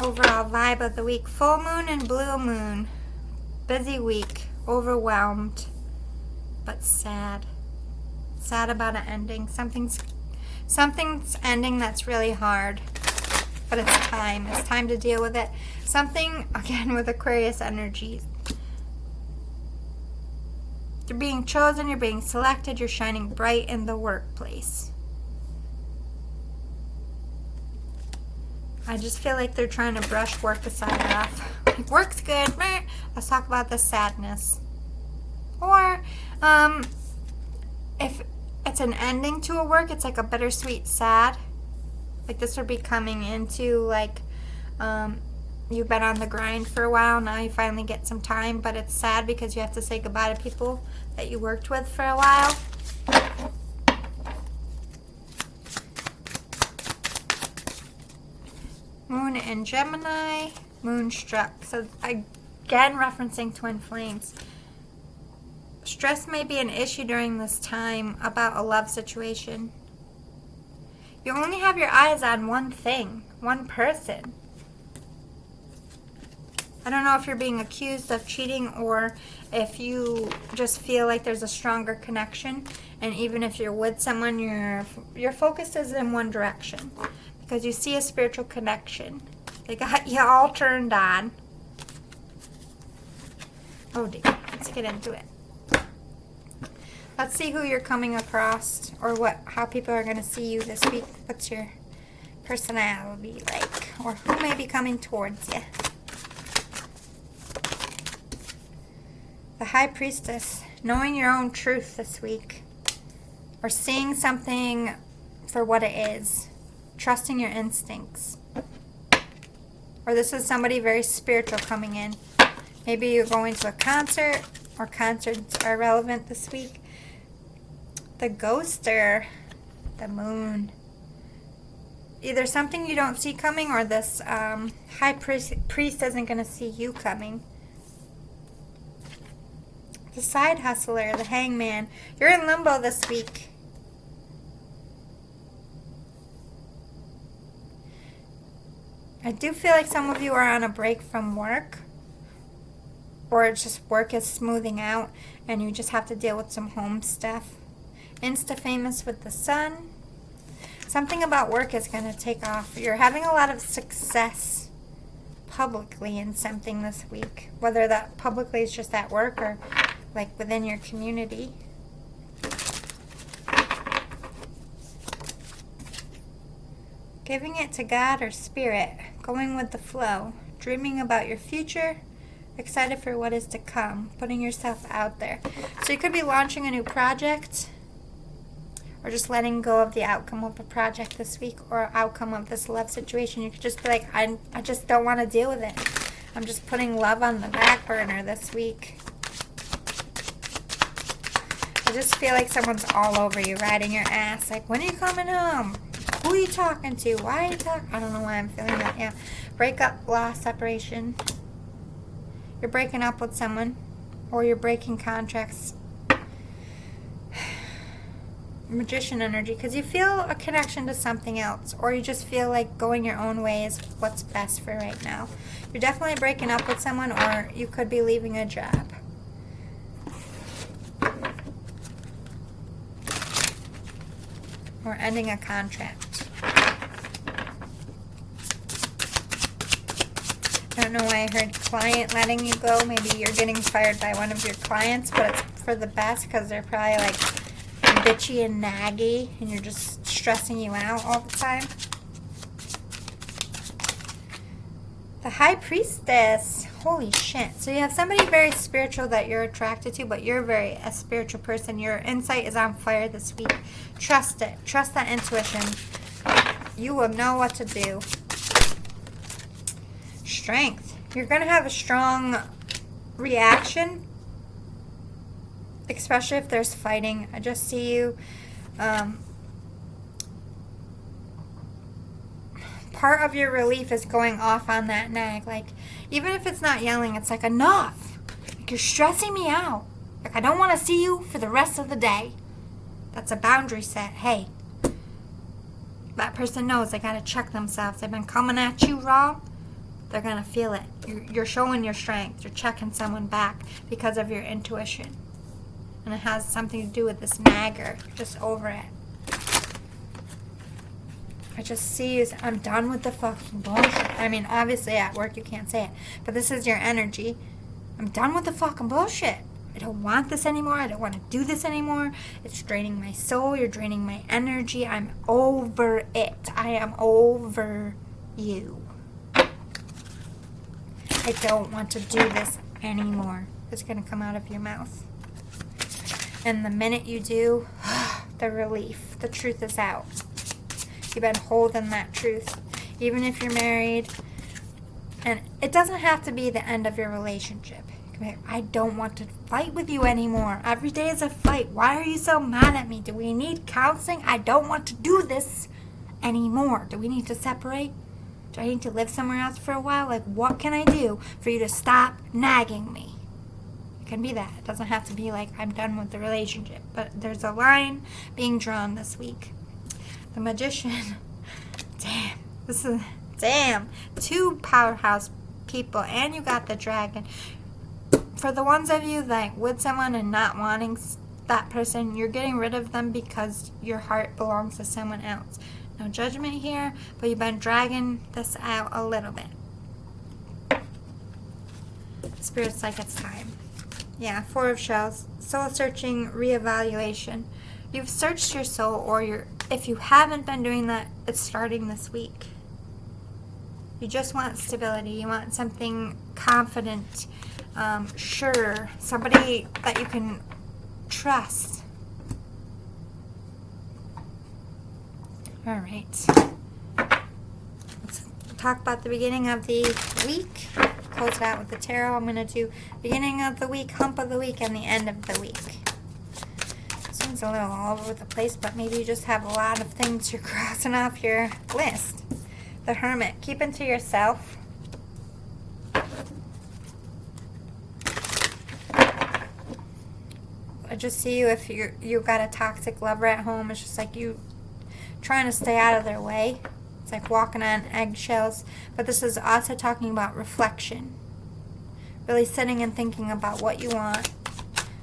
overall vibe of the week. Full moon and blue moon. Busy week. Overwhelmed. But sad. Sad about an ending. Something's ending that's really hard. But it's time. It's time to deal with it. Something, again, with Aquarius energies. You're being chosen. You're being selected. You're shining bright in the workplace. I just feel like they're trying to brush work aside off. Like, work's good. Let's talk about the sadness. Or, if it's an ending to a work, it's like a bittersweet sad. Like, this would be coming into, like, you've been on the grind for a while. Now you finally get some time, but it's sad because you have to say goodbye to people that you worked with for a while. Moon in Gemini, Moonstruck. So again, referencing twin flames. Stress may be an issue during this time about a love situation. You only have your eyes on one thing, one person. I don't know if you're being accused of cheating or if you just feel like there's a stronger connection. And even if you're with someone, your focus is in one direction. Because you see a spiritual connection. They got you all turned on. Oh dear. Let's get into it. Let's see who you're coming across, or how people are going to see you this week. What's your personality like? Or who may be coming towards you? The High Priestess. Knowing your own truth this week. Or seeing something for what it is. Trusting your instincts. Or this is somebody very spiritual coming in. Maybe you're going to a concert, or concerts are relevant this week. The Ghoster, the Moon. Either something you don't see coming, or this high priest isn't going to see you coming. The Side Hustler, the Hangman. You're in limbo this week. I do feel like some of you are on a break from work, or it's just work is smoothing out and you just have to deal with some home stuff. Insta-famous with the Sun. Something about work is going to take off. You're having a lot of success publicly in something this week, whether that publicly is just at work or like within your community. Giving it to God or Spirit, going with the flow, dreaming about your future, excited for what is to come, putting yourself out there. So you could be launching a new project, or just letting go of the outcome of a project this week, or outcome of this love situation. You could just be like, I just don't want to deal with it. I'm just putting love on the back burner this week. I just feel like someone's all over you, riding your ass. Like, when are you coming home? Who are you talking to? Why are you talking? I don't know why I'm feeling that. Yeah. Breakup, loss, separation. You're breaking up with someone, or you're breaking contracts. Magician energy, because you feel a connection to something else, or you just feel like going your own way is what's best for right now. You're definitely breaking up with someone, or you could be leaving a job. Or ending a contract. I don't know why I heard client letting you go. Maybe you're getting fired by one of your clients, but it's for the best, because they're probably like bitchy and naggy, and you're just stressing you out all the time. The High Priestess. Holy shit. So you have somebody very spiritual that you're attracted to, but you're a spiritual person. Your insight is on fire this week. Trust it. Trust that intuition. You will know what to do. Strength. You're going to have a strong reaction, especially if there's fighting. I just see you part of your relief is going off on that nag. Like, even if it's not yelling, it's like, enough. Like, you're stressing me out. Like, I don't want to see you for the rest of the day. That's a boundary set. Hey, that person knows they got to check themselves. They've been coming at you raw. They're going to feel it. You're showing your strength. You're checking someone back because of your intuition. And it has something to do with this nagger. You're just over it. I just see you. I'm done with the fucking bullshit. I mean, obviously at work you can't say it, but this is your energy. I'm done with the fucking bullshit. I don't want this anymore. I don't want to do this anymore. It's draining my soul. You're draining my energy. I'm over it. I am over you. I don't want to do this anymore. It's going to come out of your mouth. And the minute you do, the relief, the truth is out. You've been holding that truth, even if you're married. And it doesn't have to be the end of your relationship. I don't want to fight with you anymore. Every day is a fight. Why are you so mad at me? Do we need counseling? I don't want to do this anymore. Do we need to separate? Do I need to live somewhere else for a while? Like, what can I do for you to stop nagging me? It can be that. It doesn't have to be like, I'm done with the relationship. But there's a line being drawn this week. The Magician. Damn. Two powerhouse people. And you got the Dragon. For the ones of you that with someone and not wanting that person, you're getting rid of them because your heart belongs to someone else. No judgment here, but you've been dragging this out a little bit. Spirit's like, it's time. Yeah, Four of Shells. Soul searching, reevaluation. You've searched your soul, or if you haven't been doing that, it's starting this week. You just want stability. You want something confident, sure, somebody that you can trust. All right. Let's talk about the beginning of the week. Close it out with the tarot. I'm going to do beginning of the week, hump of the week, and the end of the week. This one's a little all over the place, but maybe you just have a lot of things you're crossing off your list. The Hermit. Keep it to yourself. I just see you if you got a toxic lover at home. It's just like you trying to stay out of their way. It's like walking on eggshells. But this is also talking about reflection. Really sitting and thinking about what you want.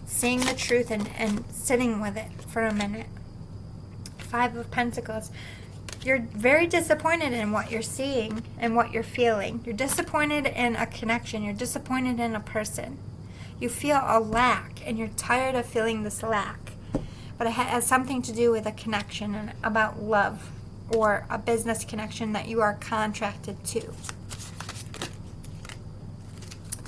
Seeing the truth and sitting with it for a minute. 5 of Pentacles. You're very disappointed in what you're seeing and what you're feeling. You're disappointed in a connection. You're disappointed in a person. You feel a lack, and you're tired of feeling this lack. But it has something to do with a connection and about love or a business connection that you are contracted to.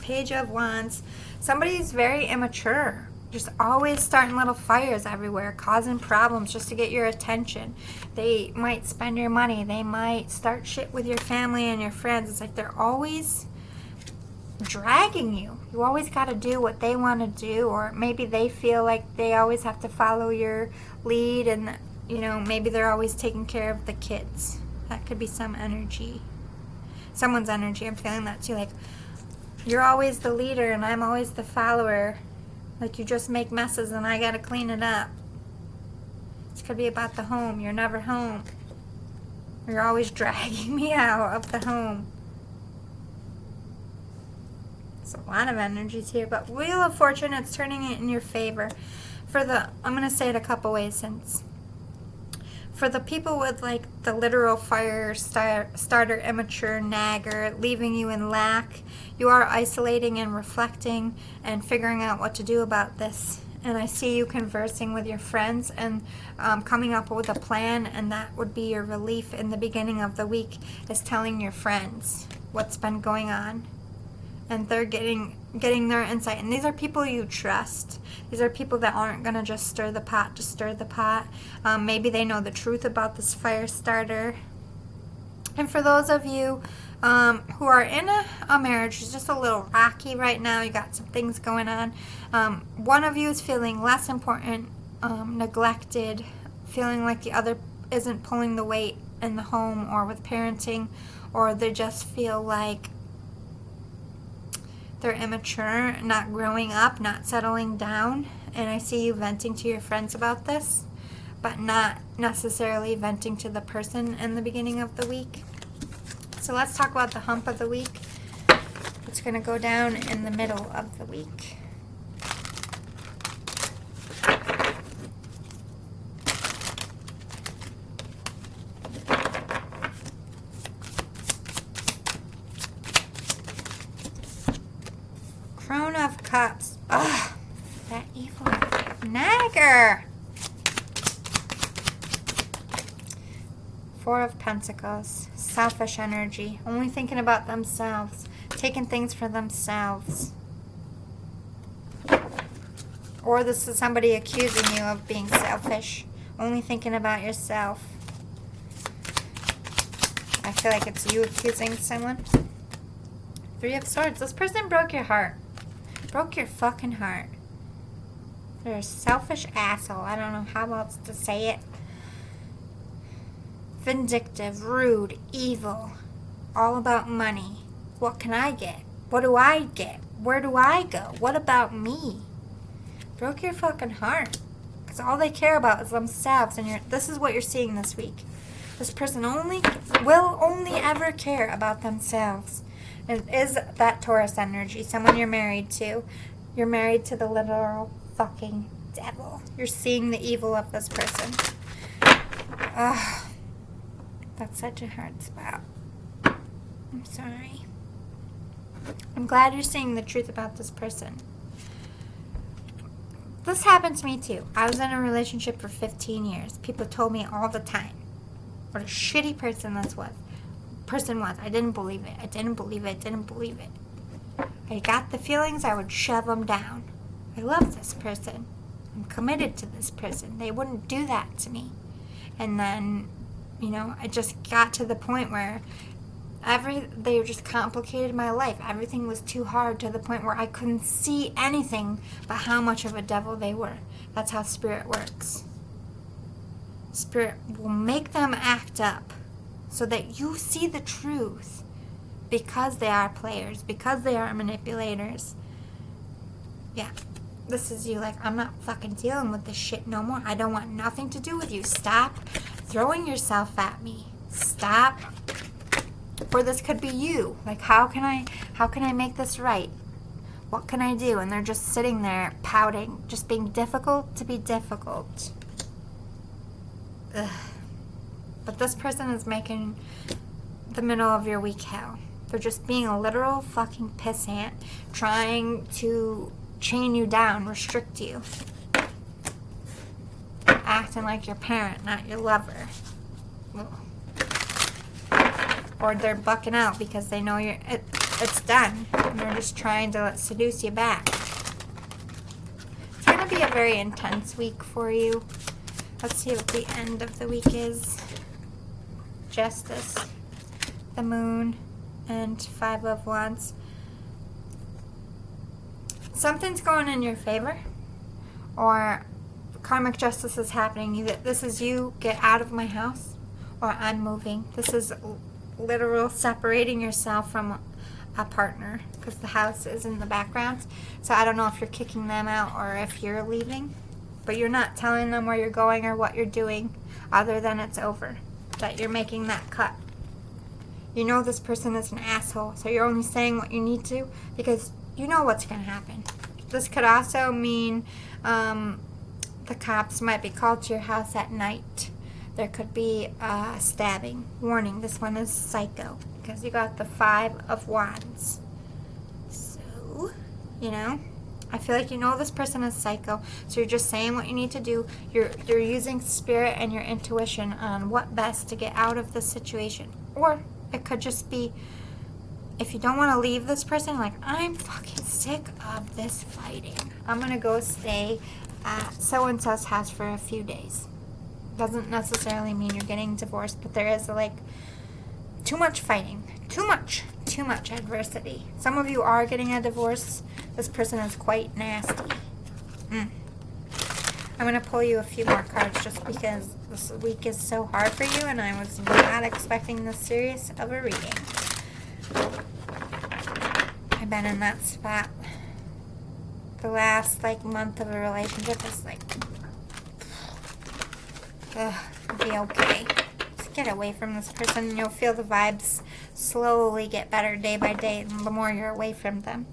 Page of Wands. Somebody's very immature. Just always starting little fires everywhere, causing problems just to get your attention. They might spend your money. They might start shit with your family and your friends. It's like they're always dragging you. You always got to do what they want to do, or maybe they feel like they always have to follow your lead, and maybe they're always taking care of the kids. That could be some energy. Someone's energy. I'm feeling that too. Like, you're always the leader and I'm always the follower. Like, you just make messes and I got to clean it up. This could be about the home. You're never home. You're always dragging me out of the home. There's a lot of energies here, but Wheel of Fortune, it's turning it in your favor. I'm going to say it a couple ways since. For the people with like the literal fire starter, immature, nagger, leaving you in lack, you are isolating and reflecting and figuring out what to do about this. And I see you conversing with your friends and coming up with a plan, and that would be your relief in the beginning of the week, is telling your friends what's been going on. And they're getting their insight. And these are people you trust. These are people that aren't going to just stir the pot to stir the pot. Maybe they know the truth about this fire starter. And for those of you who are in a marriage who's just a little rocky right now, you got some things going on. One of you is feeling less important, neglected, feeling like the other isn't pulling the weight in the home or with parenting, or they just feel like they're immature, not growing up, not settling down. And I see you venting to your friends about this, but not necessarily venting to the person in the beginning of the week. So let's talk about the hump of the week. It's going to go down in the middle of the week. Crone of Cups. Ugh, that evil nagger. 4 of Pentacles. Selfish energy. Only thinking about themselves. Taking things for themselves. Or this is somebody accusing you of being selfish. Only thinking about yourself. I feel like it's you accusing someone. 3 of Swords. This person broke your heart. Broke your fucking heart. They're a selfish asshole. I don't know how else to say it. Vindictive, rude, evil. All about money. What can I get? What do I get? Where do I go? What about me? Broke your fucking heart. Because all they care about is themselves. And this is what you're seeing this week. This person will only ever care about themselves. It is that Taurus energy, someone you're married to. You're married to the literal fucking devil. You're seeing the evil of this person. Ugh. That's such a hard spot. I'm sorry. I'm glad you're seeing the truth about this person. This happened to me too. I was in a relationship for 15 years. People told me all the time what a shitty person this was. I didn't believe it. I didn't believe it. I got the feelings, I would shove them down. I love this person. I'm committed to this person. They wouldn't do that to me. And then, I just got to the point where They just complicated my life. Everything was too hard to the point where I couldn't see anything but how much of a devil they were. That's how spirit works. Spirit will make them act up so that you see the truth, because they are players, because they are manipulators. Yeah, this is you like, I'm not fucking dealing with this shit no more. I don't want nothing to do with you. Stop throwing yourself at me. Stop. Or this could be you. Like, how can I make this right? What can I do? And they're just sitting there pouting, just being difficult to be difficult. Ugh. But this person is making the middle of your week hell. They're just being a literal fucking pissant, trying to chain you down, restrict you. Acting like your parent, not your lover. Ugh. Or they're bucking out because they know it's done. And they're just trying to seduce you back. It's going to be a very intense week for you. Let's see what the end of the week is. Justice, the Moon, and 5 of Wands. Something's going in your favor, or karmic justice is happening. Either this is you, get out of my house, or I'm moving. This is literal separating yourself from a partner, because the house is in the background. So I don't know if you're kicking them out or if you're leaving, but you're not telling them where you're going or what you're doing, other than it's over, that you're making that cut. You know this person is an asshole, so you're only saying what you need to because you know what's going to happen. This could also mean the cops might be called to your house at night. There could be a stabbing. Warning, this one is psycho because you got the 5 of Wands. So, you know, I feel like you know this person is psycho, so you're just saying what you need to do. You're using spirit and your intuition on what best to get out of this situation. Or it could just be, if you don't want to leave this person, like, I'm fucking sick of this fighting. I'm going to go stay at so-and-so's house for a few days. Doesn't necessarily mean you're getting divorced, but there is too much fighting. Too much adversity. Some of you are getting a divorce. This person is quite nasty. I'm going to pull you a few more cards just because this week is so hard for you and I was not expecting this serious of a reading. I've been in that spot. The last month of a relationship is it'll be okay. Just get away from this person and you'll feel the vibes slowly get better day by day the more you're away from them.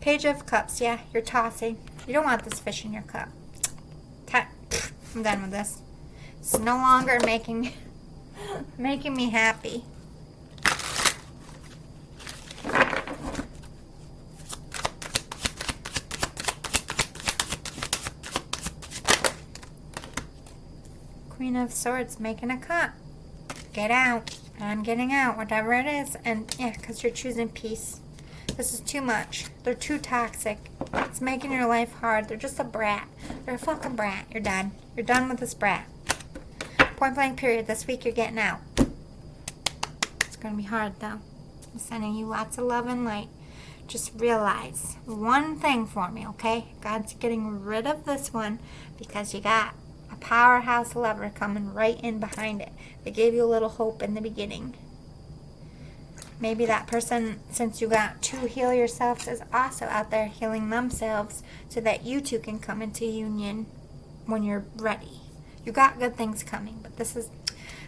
Page of Cups, yeah, you're tossing. You don't want this fish in your cup. I'm done with this. It's no longer making me happy. Queen of Swords making a cut. Get out. I'm getting out, whatever it is. And yeah, because you're choosing peace. This is too much. They're too toxic. It's making your life hard. They're just a brat. They're a fucking brat. You're done. You're done with this brat. Point blank period. This week you're getting out. It's going to be hard though. I'm sending you lots of love and light. Just realize one thing for me, okay? God's getting rid of this one because you got a powerhouse lover coming right in behind it. They gave you a little hope in the beginning. Maybe that person, since you got to heal yourselves, is also out there healing themselves so that you two can come into union when you're ready. You got good things coming, but this is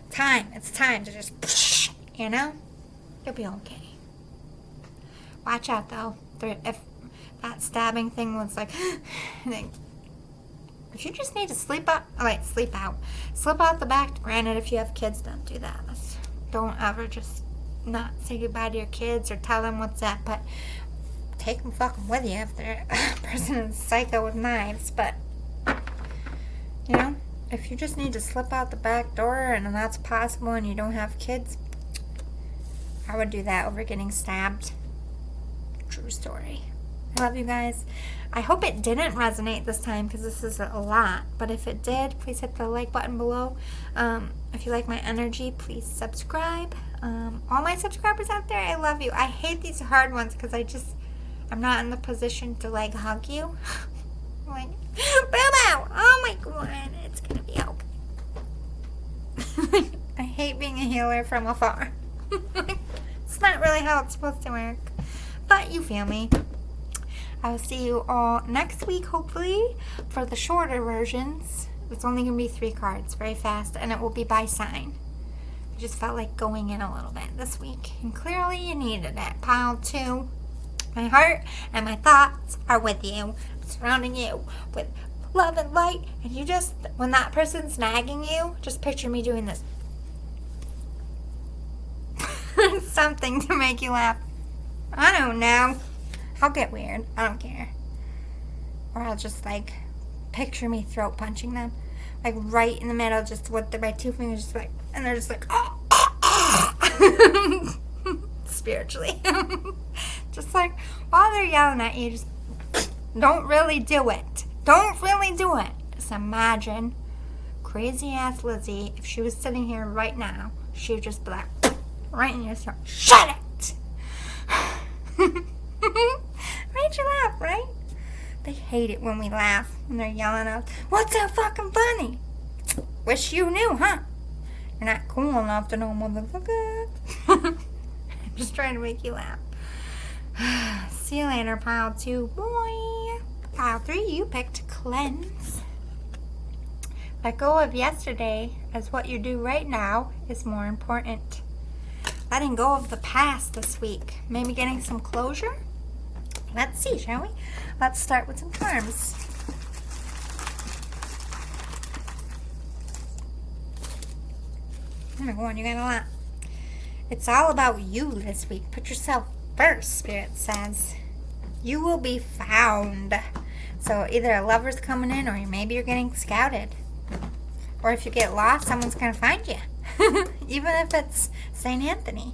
time. It's time to just, you know? You'll be okay. Watch out, though. If that stabbing thing was if you just need to slip out the back. Granted, if you have kids, don't do that. Don't ever just not say goodbye to your kids or tell them what's up, but take them fucking with you if they're a person is psycho with knives. But, you know, if you just need to slip out the back door and that's possible and you don't have kids, I would do that over getting stabbed. True story. I love you guys. I hope it didn't resonate this time because this is a lot. But if it did, please hit the like button below. If you like my energy, please subscribe. All my subscribers out there, I love you. I hate these hard ones because I'm not in the position to like hug you. Like, Bobo! Oh my god, it's gonna be okay. I hate being a healer from afar. It's not really how it's supposed to work. But you feel me. I will see you all next week, hopefully, for the shorter versions. It's only going to be 3 cards, very fast, and it will be by sign. I just felt like going in a little bit this week, and clearly you needed it. Pile 2, my heart and my thoughts are with you, surrounding you with love and light, and you just, when that person's nagging you, just picture me doing this. Something to make you laugh. I don't know. I'll get weird. I don't care. Or I'll just, like, picture me throat punching them. Like, right in the middle, just with my 2 fingers, just like, and they're just like, spiritually. Just like, while they're yelling at you, just don't really do it. Don't really do it. Just imagine crazy-ass Lizzie, if she was sitting here right now, she would just be like, right in your throat, shut it! Made you laugh, right? They hate it when we laugh, when they're yelling out, what's so fucking funny? Wish you knew, huh? You're not cool enough to know, motherfucker. I'm just trying to make you laugh. See you later, pile 2, boy. Pile 3, you picked cleanse. Let go of yesterday, as what you do right now is more important. Letting go of the past this week. Maybe getting some closure? Let's see, shall we? Let's start with some terms. Number 1, you got a lot. It's all about you this week. Put yourself first, Spirit says. You will be found. So either a lover's coming in or maybe you're getting scouted. Or if you get lost, someone's going to find you. Even if it's St. Anthony.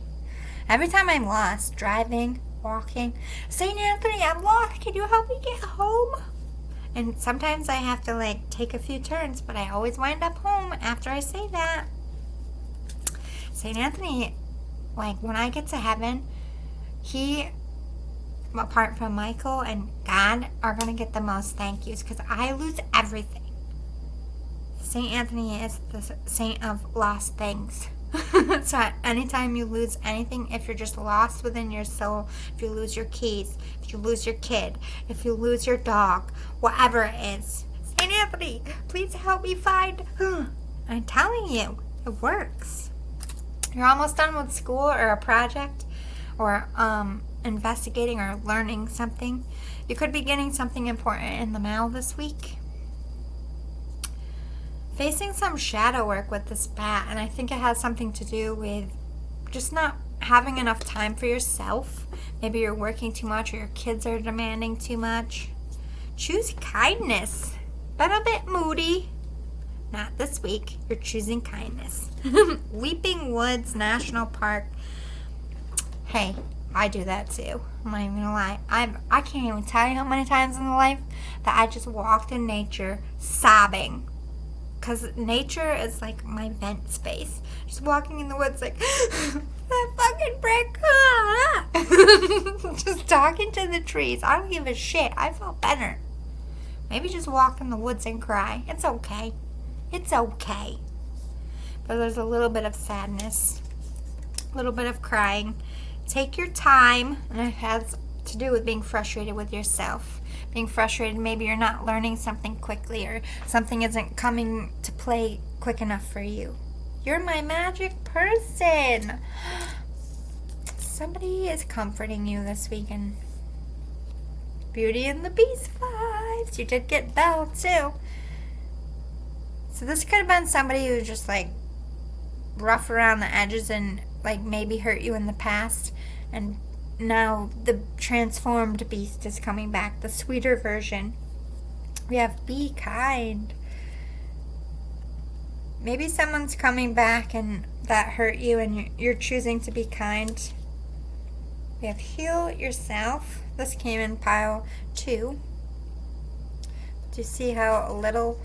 Every time I'm lost, driving, walking, St. Anthony, I'm lost. Can you help me get home? And sometimes I have to like take a few turns, but I always wind up home after I say that. St. Anthony, like when I get to heaven, he, apart from Michael and God, are going to get the most thank yous because I lose everything. St. Anthony is the saint of lost things. So anytime you lose anything, if you're just lost within your soul, if you lose your keys, if you lose your kid, if you lose your dog, whatever it is, St. Anthony, please help me find. I'm telling you, it works. You're almost done with school or a project or investigating or learning something. You could be getting something important in the mail this week. Facing some shadow work with this bat, and I think it has something to do with just not having enough time for yourself. Maybe you're working too much or your kids are demanding too much. Choose kindness. Been a bit moody. Not this week. You're choosing kindness. Weeping Woods National Park. Hey, I do that too. I'm not even gonna lie. I can't even tell you how many times in life that I just walked in nature sobbing. Because nature is like my vent space. Just walking in the woods like, that fucking brick. Just talking to the trees. I don't give a shit. I felt better. Maybe just walk in the woods and cry. It's okay. It's okay. But there's a little bit of sadness. A little bit of crying. Take your time. And it has to do with being frustrated with yourself. Being frustrated, maybe you're not learning something quickly or something isn't coming to play quick enough for you. You're my magic person. Somebody is comforting you this weekend. Beauty and the Beast vibes. You did get Belle too. So this could have been somebody who just like rough around the edges and like maybe hurt you in the past, and now the transformed beast is coming back, the sweeter version. We have be kind. Maybe someone's coming back and that hurt you and you're choosing to be kind. We have heal yourself. This came in pile 2. Do you see how little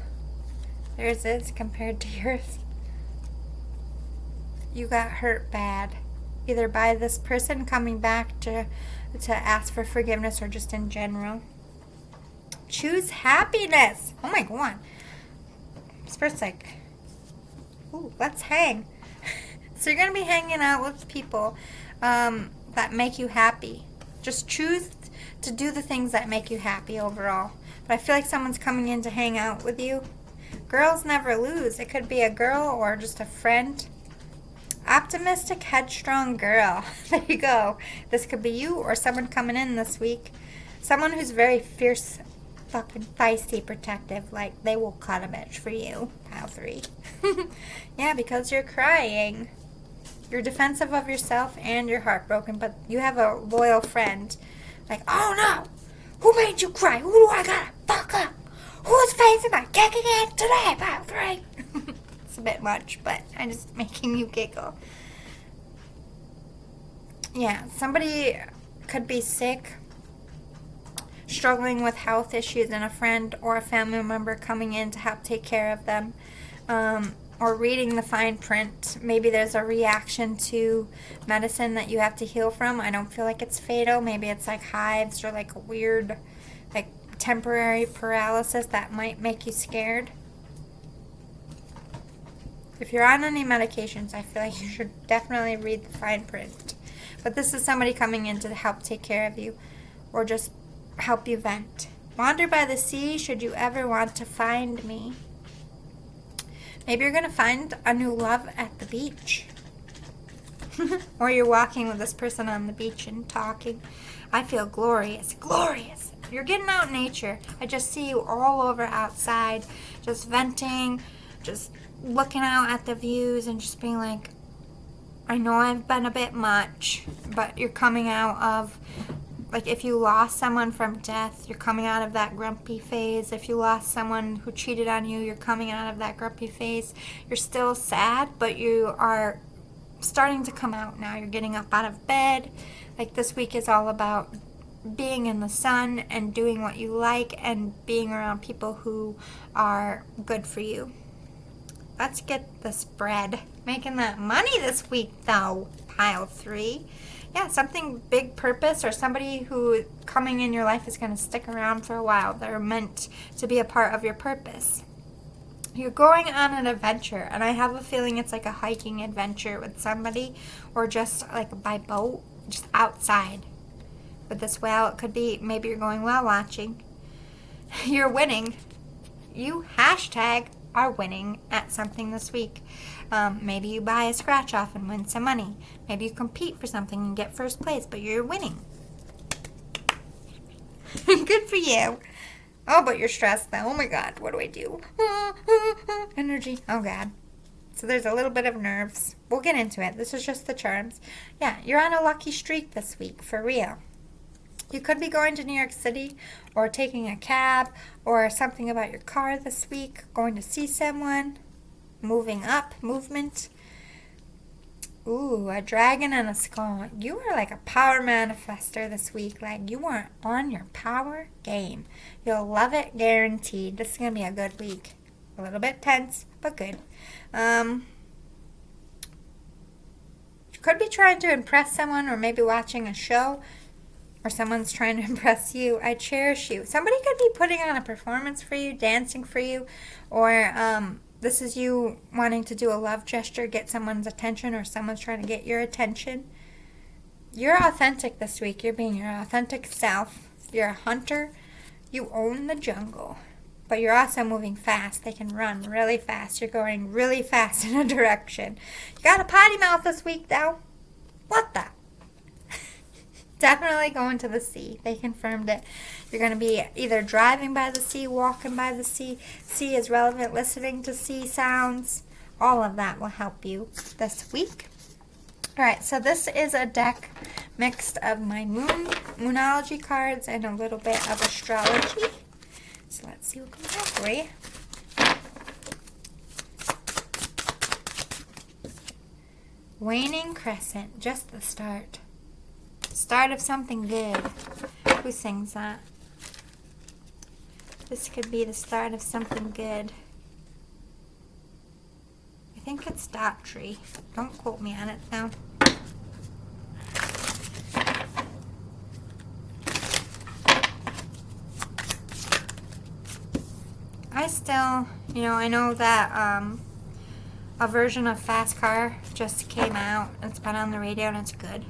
theirs is compared to yours? You got hurt bad, either by this person coming back to ask for forgiveness or just in general. Choose happiness. Oh my god. This person's like, ooh, let's hang. So you're going to be hanging out with people that make you happy. Just choose to do the things that make you happy overall. But I feel like someone's coming in to hang out with you. Girls never lose. It could be a girl or just a friend. Optimistic, headstrong girl. There you go. This could be you or someone coming in this week. Someone who's very fierce, fucking feisty, protective. Like, they will cut a bitch for you. Pile 3. Yeah, because you're crying. You're defensive of yourself and you're heartbroken, but you have a loyal friend. Like, oh no! Who made you cry? Who do I gotta fuck up? Who's facing my kicking in today? Pile 3. It's a bit much, but I'm just making you giggle. Yeah, somebody could be sick, struggling with health issues, and a friend or a family member coming in to help take care of them. Or reading the fine print. Maybe there's a reaction to medicine that you have to heal from. I don't feel like it's fatal. Maybe it's like hives or like a weird, like temporary paralysis that might make you scared. If you're on any medications, I feel like you should definitely read the fine print. But this is somebody coming in to help take care of you or just help you vent. Wander by the sea should you ever want to find me. Maybe you're going to find a new love at the beach. Or you're walking with this person on the beach and talking. I feel glorious. Glorious. You're getting out in nature. I just see you all over outside, just venting, just looking out at the views and just being like, I know I've been a bit much, but you're coming out of, like, if you lost someone from death, you're coming out of that grumpy phase. If you lost someone who cheated on you, you're coming out of that grumpy phase. You're still sad, but you are starting to come out now. You're getting up out of bed. Like, this week is all about being in the sun and doing what you like and being around people who are good for you. Let's get the spread. Making that money this week, though. Pile 3. Yeah, something big purpose or somebody who coming in your life is going to stick around for a while. They're meant to be a part of your purpose. You're going on an adventure, and I have a feeling it's like a hiking adventure with somebody or just like by boat, just outside with this whale. It could be maybe you're going whale watching. You're winning. You are winning at something this week. Maybe you buy a scratch off and win some money. Maybe you compete for something and get first place, but you're winning. Good for you. Oh, but you're stressed now. Oh my God, what do I do? Energy. Oh God. So there's a little bit of nerves. We'll get into it. This is just the charms. Yeah, you're on a lucky streak this week, for real. You could be going to New York City or taking a cab or something about your car this week, going to see someone, moving up, movement. Ooh, a dragon and a skull. You are like a power manifester this week. Like, you are on your power game. You'll love it, guaranteed. This is going to be a good week. A little bit tense, but good. You could be trying to impress someone or maybe watching a show. Or someone's trying to impress you. I cherish you. Somebody could be putting on a performance for you, dancing for you, or this is you wanting to do a love gesture, get someone's attention, or someone's trying to get your attention. You're authentic this week. You're being your authentic self. You're a hunter. You own the jungle. But you're also moving fast. They can run really fast. You're going really fast in a direction. You got a potty mouth this week, though. What the? Definitely going to the sea. They confirmed it. You're going to be either driving by the sea, walking by the sea. Sea is relevant, listening to sea sounds. All of that will help you this week. All right, so this is a deck mixed of my moonology cards and a little bit of astrology. So let's see what comes out for you. Waning crescent, just the start. Start of something good. Who sings that? This could be the start of something good. I think it's Daughtry. Don't quote me on it though. I still, I know that a version of Fast Car just came out. It's been on the radio and it's good.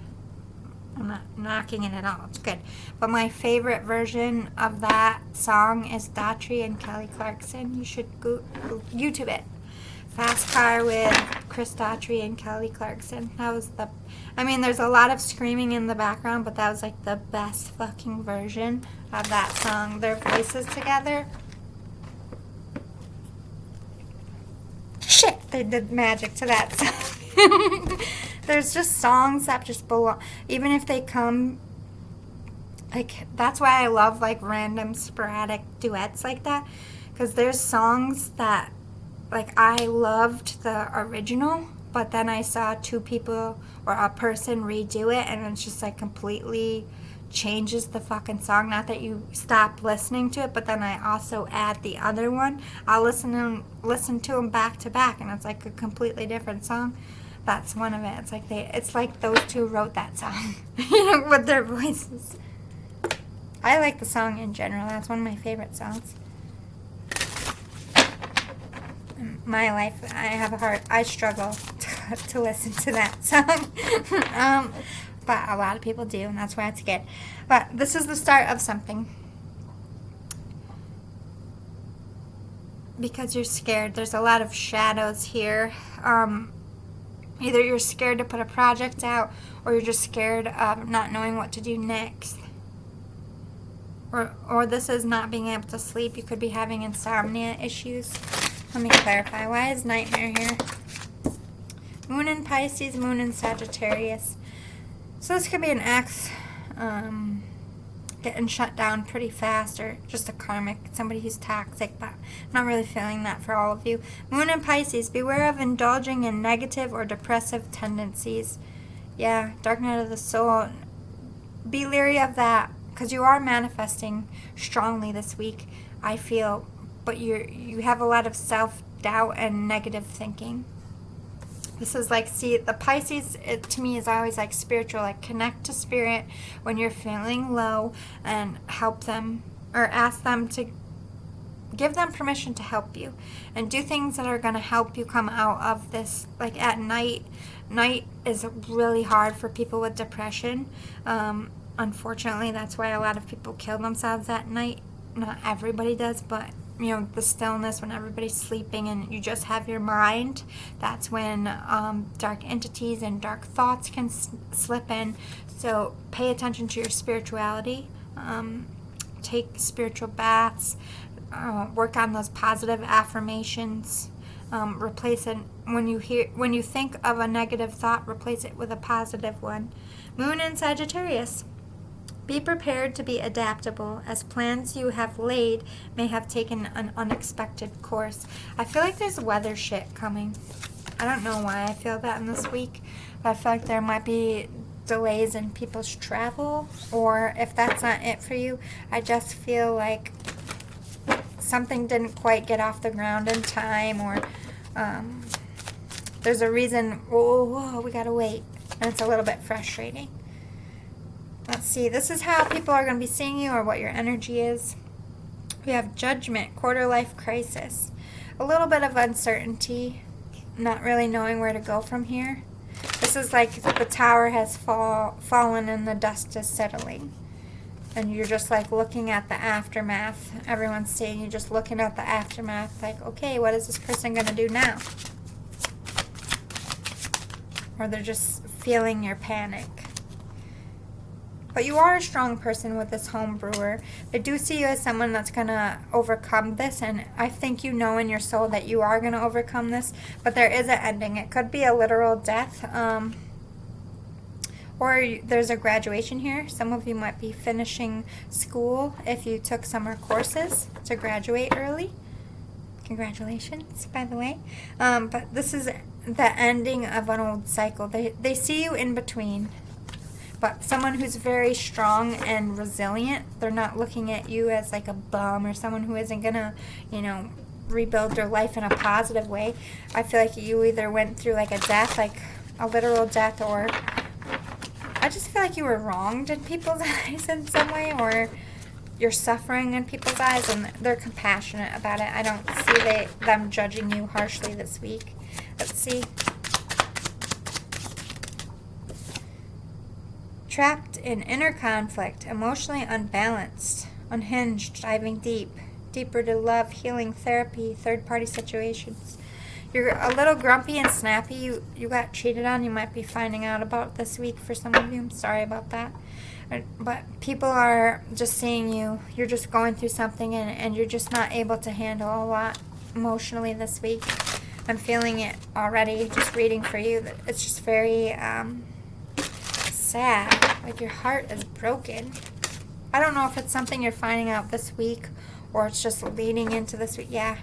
I'm not knocking it at all. It's good. But my favorite version of that song is Daughtry and Kelly Clarkson. You should go YouTube it. Fast Car with Chris Daughtry and Kelly Clarkson. That was there's a lot of screaming in the background, but that was like the best fucking version of that song. Their voices together. Shit, they did magic to that song. There's just songs that just belong, even if they come, like, that's why I love, like, random sporadic duets like that, because there's songs that, like, I loved the original, but then I saw two people or a person redo it, and it's just, like, completely changes the fucking song. Not that you stop listening to it, but then I also add the other one. I'll listen to them back to back, and it's, like, a completely different song. That's one of it. It's like those two wrote that song, with their voices. I like the song in general. That's one of my favorite songs. In my life, I struggle to listen to that song. But a lot of people do, and that's why it's good. But this is the start of something. Because you're scared. There's a lot of shadows here. Either you're scared to put a project out, or you're just scared of not knowing what to do next. Or this is not being able to sleep. You could be having insomnia issues. Let me clarify. Why is Nightmare here? Moon in Pisces, Moon in Sagittarius. So this could be an ex getting shut down pretty fast, or just a karmic, somebody who's toxic, but I'm not really feeling that for all of you. Moon in Pisces, beware of indulging in negative or depressive tendencies. Yeah, dark night of the soul. Be leery of that, because you are manifesting strongly this week, I feel, but you have a lot of self-doubt and negative thinking. This is like, see, the Pisces, it, to me, is always like spiritual, like connect to spirit when you're feeling low and help them, or ask them to, give them permission to help you and do things that are going to help you come out of this. Like at night is really hard for people with depression. Unfortunately, that's why a lot of people kill themselves at night. Not everybody does, but the stillness when everybody's sleeping and you just have your mind, that's when dark entities and dark thoughts can slip in. So pay attention to your spirituality. Take spiritual baths. Work on those positive affirmations. Replace it when you think of a negative thought, replace it with a positive one. Moon in Sagittarius. Be prepared to be adaptable, as plans you have laid may have taken an unexpected course. I feel like there's weather shit coming. I don't know why I feel that in this week, but I feel like there might be delays in people's travel, or if that's not it for you, I just feel like something didn't quite get off the ground in time, or there's a reason, whoa, we gotta wait, and it's a little bit frustrating. Let's see, this is how people are going to be seeing you, or what your energy is. We have Judgment, quarter life crisis. A little bit of uncertainty, not really knowing where to go from here. This is like the tower has fallen and the dust is settling. And you're just like looking at the aftermath. Everyone's seeing you, just looking at the aftermath, like, okay, what is this person going to do now? Or they're just feeling your panic. But you are a strong person with this home brewer. I do see you as someone that's going to overcome this, and I think you know in your soul that you are going to overcome this, but there is an ending. It could be a literal death, or there's a graduation here. Some of you might be finishing school if you took summer courses to graduate early. Congratulations, by the way. But this is the ending of an old cycle. They see you in between. but someone who's very strong and resilient. They're not looking at you as like a bum or someone who isn't gonna, rebuild their life in a positive way. I feel like you either went through like a death, like a literal death, or I just feel like you were wronged in people's eyes in some way, or you're suffering in people's eyes, and they're compassionate about it. I don't see them judging you harshly this week. Let's see. Trapped in inner conflict, emotionally unbalanced, unhinged, diving deeper to love, healing, therapy, third-party situations. You're a little grumpy and snappy. You got cheated on. You might be finding out about this week for some of you. I'm sorry about that. But people are just seeing you. You're just going through something, and you're just not able to handle a lot emotionally this week. I'm feeling it already just reading for you. It's just very sad. Like your heart is broken. I don't know if it's something you're finding out this week or it's just leading into this week. Yeah.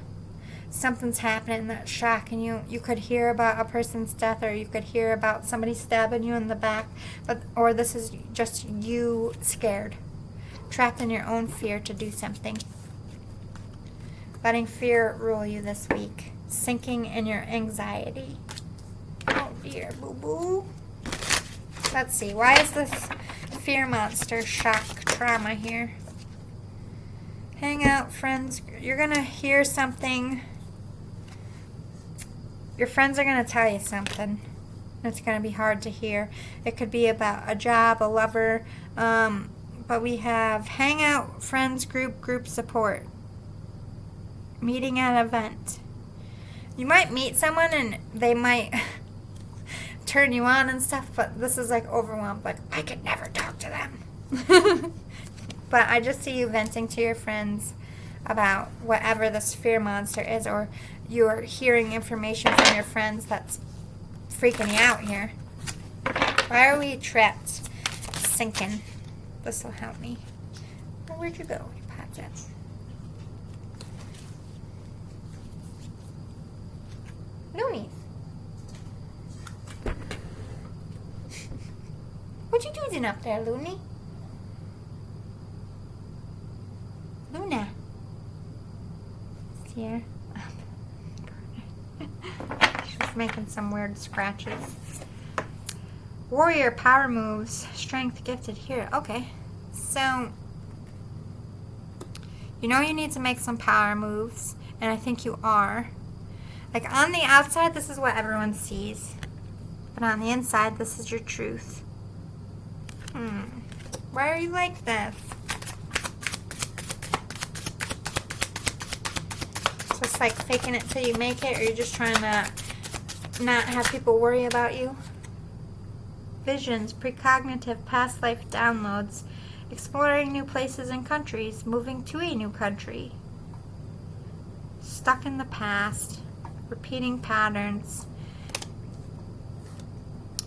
Something's happening that's shocking you. You could hear about a person's death, or you could hear about somebody stabbing you in the back, or this is just you scared, trapped in your own fear to do something. Letting fear rule you this week, sinking in your anxiety. Oh dear, boo-boo. Let's see, why is this fear monster shock trauma here? Hang out, friends. You're going to hear something. Your friends are going to tell you something. It's going to be hard to hear. It could be about a job, a lover. But we have hangout, friends, group support. Meeting at an event. You might meet someone and they might turn you on and stuff, but this is like overwhelmed. Like, I could never talk to them. But I just see you venting to your friends about whatever this fear monster is, or you're hearing information from your friends that's freaking you out here. Why are we trapped? Sinking. This will help me. Oh, where'd you go, you podjets? Loonies. What you doing up there, Looney? Luna. Here. She's making some weird scratches. Warrior, power moves, strength, gifted. Here, okay. So, you need to make some power moves, and I think you are. Like, on the outside, this is what everyone sees. But on the inside, this is your truth. Why are you like this? Just like faking it till you make it, or you're just trying to not have people worry about you? Visions, precognitive, past life downloads, exploring new places and countries, moving to a new country. Stuck in the past, repeating patterns.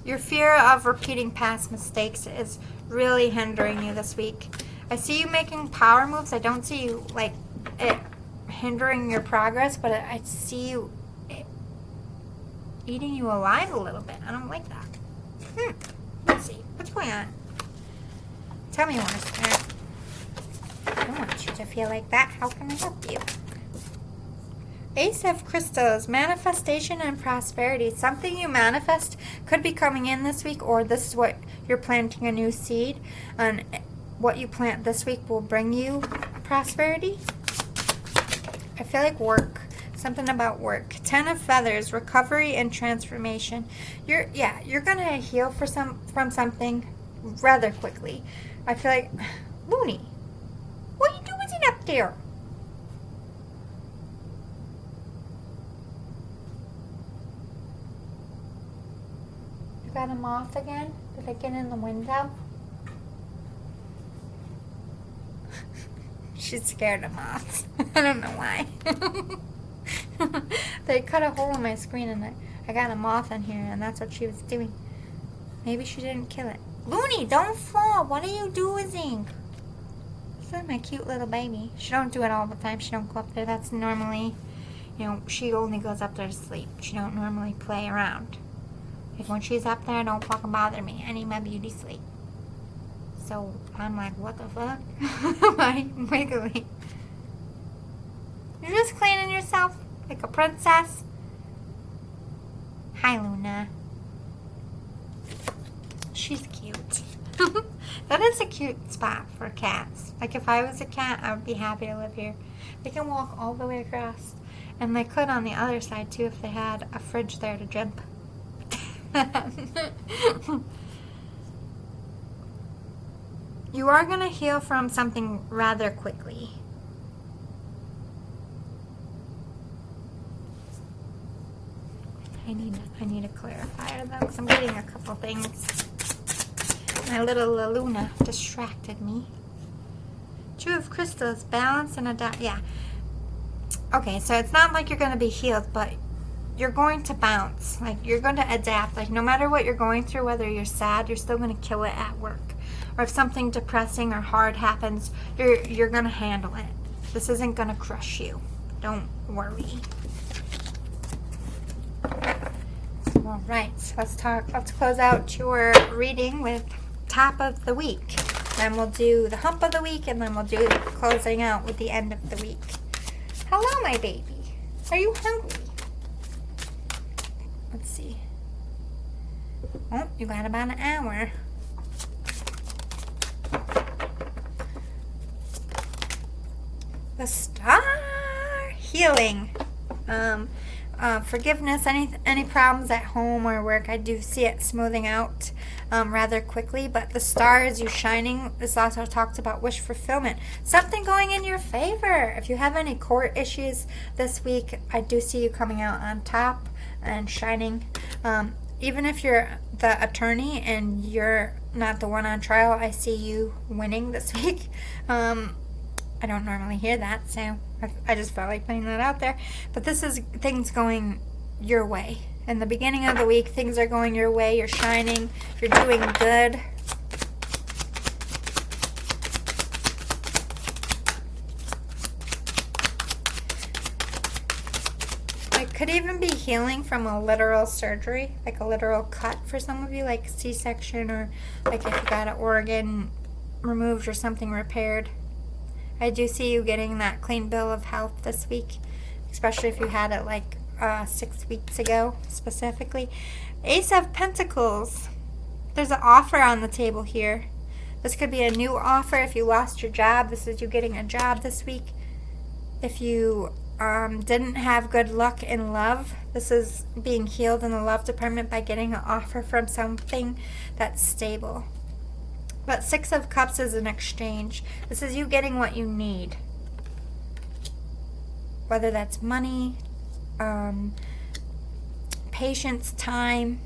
Your fear of repeating past mistakes is really hindering you this week. I see you making power moves. I don't see you, like, it hindering your progress, but I see you eating you alive a little bit. I don't like that. Let's see. What's going on? Tell me, Monster. I don't want you to feel like that. How can I help you? Ace of Crystals, manifestation and prosperity. Something you manifest could be coming in this week, or this is what you're planting a new seed. And what you plant this week will bring you prosperity. I feel like work. Something about work. 10 of Feathers, recovery and transformation. You're gonna heal from something rather quickly. I feel like, Looney, what are you doing up there? You got a moth again? Did I get in the window? She's scared of moths. I don't know why. They cut a hole in my screen and I got a moth in here, and that's what she was doing. Maybe she didn't kill it. Looney, don't fall. What are you doing? This is my cute little baby. She don't do it all the time. She don't go up there. That's normally, she only goes up there to sleep. She don't normally play around. Like when she's up there, don't fucking bother me. I need my beauty sleep. So I'm like, what the fuck? Why wiggly? You're just cleaning yourself like a princess. Hi, Luna. She's cute. That is a cute spot for cats. Like if I was a cat, I would be happy to live here. They can walk all the way across. And they could on the other side too if they had a fridge there to jump. You are going to heal from something rather quickly. I need a clarifier though, because I'm getting a couple things. My little Luna distracted me. Two of crystals, balance and adapt. Yeah. Okay, so it's not like you're going to be healed, but you're going to bounce. Like, you're going to adapt. Like, no matter what you're going through, whether you're sad, you're still going to kill it at work. Or if something depressing or hard happens, you're going to handle it. This isn't going to crush you. Don't worry. All right, let's close out your reading with top of the week. Then we'll do the hump of the week, and then we'll do closing out with the end of the week. Hello, my baby. Are you hungry? Let's see. Oh, you got about an hour. The star. Healing. Forgiveness, any problems at home or work, I do see it smoothing out rather quickly, but the star is you shining. This also talks about wish fulfillment. Something going in your favor. If you have any court issues this week, I do see you coming out on top and shining. Even if you're the attorney and you're not the one on trial, I see you winning this week. I don't normally hear that, so I just felt like putting that out there. But this is things going your way. In the beginning of the week, things are going your way. You're shining. You're doing good. It could even be healing from a literal surgery, like a literal cut for some of you, like C-section, or like if you got an organ removed or something repaired. I do see you getting that clean bill of health this week, especially if you had it like 6 weeks ago specifically. Ace of Pentacles. There's an offer on the table here. This could be a new offer. If you lost your job, this is you getting a job this week. If you didn't have good luck in love, this is being healed in the love department by getting an offer from something that's stable. But Six of Cups is an exchange. This is you getting what you need. Whether that's money, patience, time,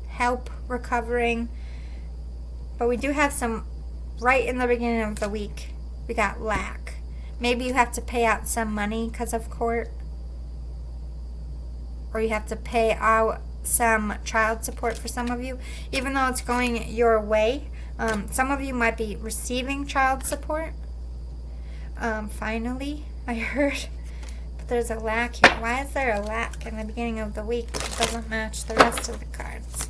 help recovering. But we do have some right in the beginning of the week. We got lack. Maybe you have to pay out some money because of court. Or you have to pay out some child support for some of you. Even though it's going your way, some of you might be receiving child support. Finally, I heard. But there's a lack here. Why is there a lack in the beginning of the week that doesn't match the rest of the cards?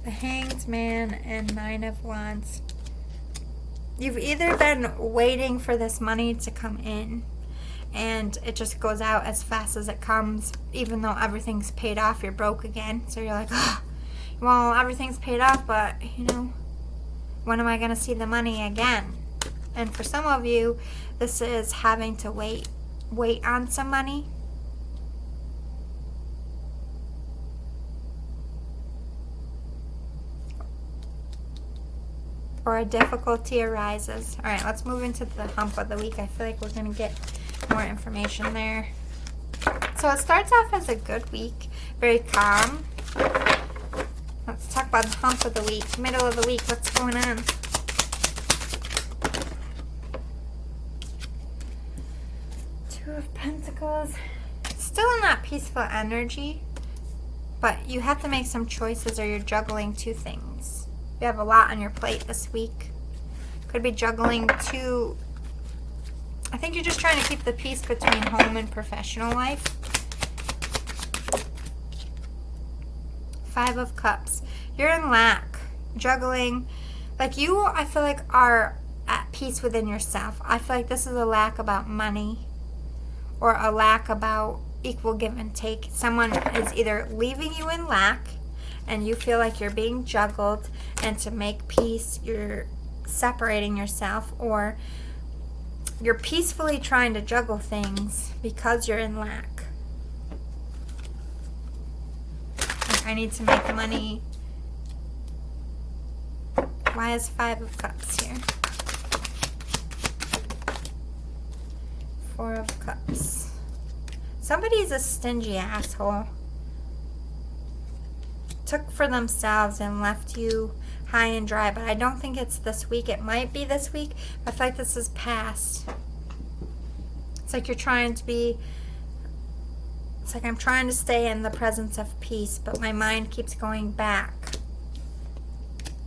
The Hanged Man and Nine of Wands. You've either been waiting for this money to come in, and it just goes out as fast as it comes, even though everything's paid off, you're broke again. So you're like, oh, well, everything's paid off, but, you know, when am I going to see the money again? And for some of you, this is having to wait on some money. Or a difficulty arises. All right, let's move into the hump of the week. I feel like we're going to get more information there. So it starts off as a good week, very calm. Let's talk about the hump of the week, middle of the week. What's going on? Two of Pentacles. Still in that peaceful energy, but you have to make some choices or you're juggling two things. You have a lot on your plate this week. Could be juggling two. I think you're just trying to keep the peace between home and professional life. Five of Cups. You're in lack, juggling. Like you, I feel like, are at peace within yourself. I feel like this is a lack about money or a lack about equal give and take. Someone is either leaving you in lack and you feel like you're being juggled, and to make peace, you're separating yourself, or you're peacefully trying to juggle things because you're in lack. Like, I need to make money. Why is Five of Cups here? Four of Cups. Somebody's a stingy asshole. Took for themselves and left you high and dry, but I don't think it's this week. It might be this week, but I feel like this is past. It's like you're trying to be, it's like I'm trying to stay in the presence of peace, but my mind keeps going back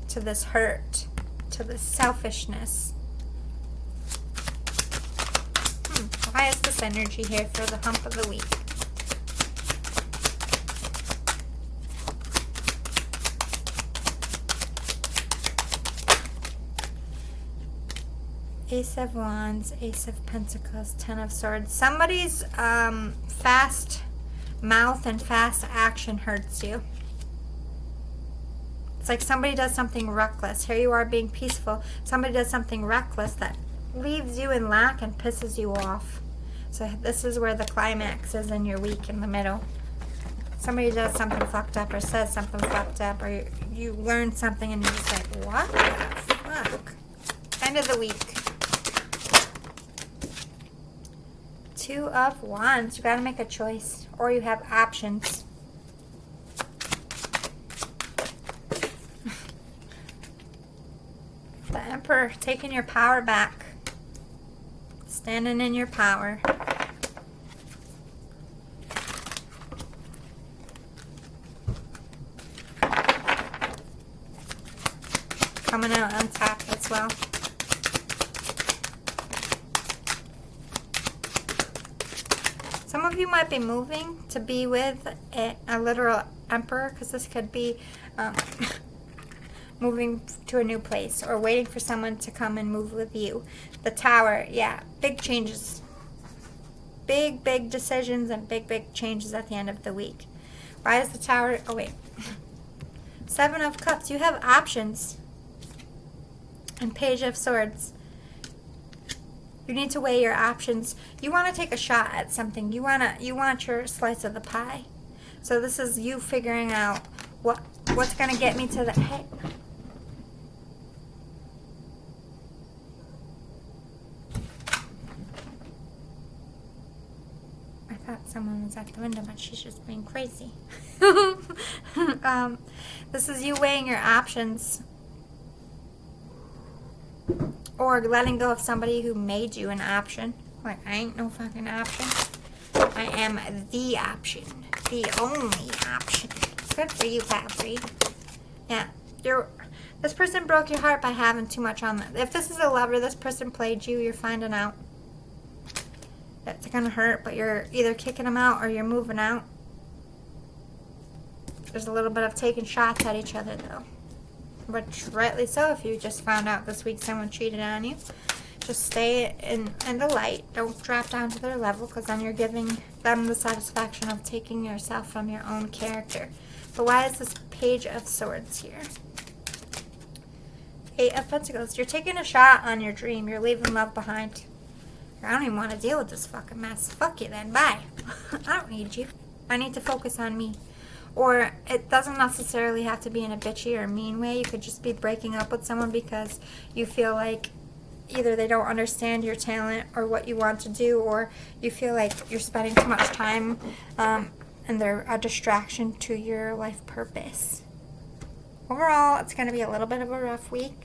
to this hurt, to this selfishness. Why is this energy here for the hump of the week? Ace of Wands, Ace of Pentacles, Ten of Swords. Somebody's fast mouth and fast action hurts you. It's like somebody does something reckless. Here you are being peaceful. Somebody does something reckless that leaves you in lack and pisses you off. So this is where the climax is in your week, in the middle. Somebody does something fucked up or says something fucked up, or you learn something and you're just like, what the fuck? End of the week. Two of Wands. You gotta make a choice, or you have options. The Emperor, taking your power back. Standing in your power. Coming out on top as well. Some of you might be moving to be with a literal emperor, because this could be moving to a new place or waiting for someone to come and move with you. The Tower, yeah, big changes. Big, big decisions and big, big changes at the end of the week. Why is the Tower, oh wait. Seven of Cups, you have options. And Page of Swords. You need to weigh your options. You want to take a shot at something. You want your slice of the pie. So this is you figuring out what's going to get me to the head. I thought someone was at the window, but she's just being crazy. This is you weighing your options. Or letting go of somebody who made you an option. Like, I ain't no fucking option. I am the option. The only option. Good for you, Patrick. Yeah. This person broke your heart by having too much on them. If this is a lover, this person played you, you're finding out. It's gonna hurt, but you're either kicking them out or you're moving out. There's a little bit of taking shots at each other, though. But rightly so, if you just found out this week someone cheated on you. Just stay in the light. Don't drop down to their level, because then you're giving them the satisfaction of taking yourself from your own character. But why is this Page of Swords here? Eight of Pentacles. You're taking a shot on your dream. You're leaving love behind. I don't even want to deal with this fucking mess. Fuck you then. Bye. I don't need you. I need to focus on me. Or it doesn't necessarily have to be in a bitchy or mean way. You could just be breaking up with someone because you feel like either they don't understand your talent or what you want to do, or you feel like you're spending too much time and they're a distraction to your life purpose. Overall, it's going to be a little bit of a rough week.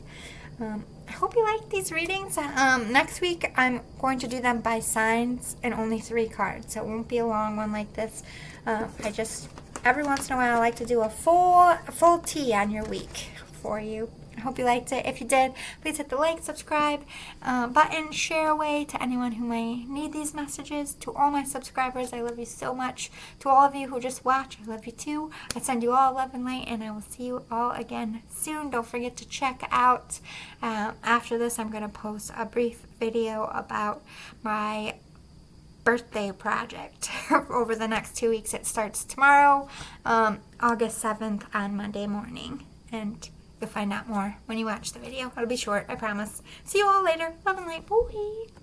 I hope you like these readings. Next week, I'm going to do them by signs and only 3 cards. So it won't be a long one like this. Every once in a while, I like to do a full tea on your week for you. I hope you liked it. If you did, please hit the like, subscribe button, share away to anyone who may need these messages. To all my subscribers, I love you so much. To all of you who just watch, I love you too. I send you all love and light, and I will see you all again soon. Don't forget to check out, after this, I'm going to post a brief video about my birthday project over the next 2 weeks. It starts tomorrow, August 7th on Monday morning, and you'll find out more when you watch the video. It'll be short, I promise. See you all later. Love and light. Bye.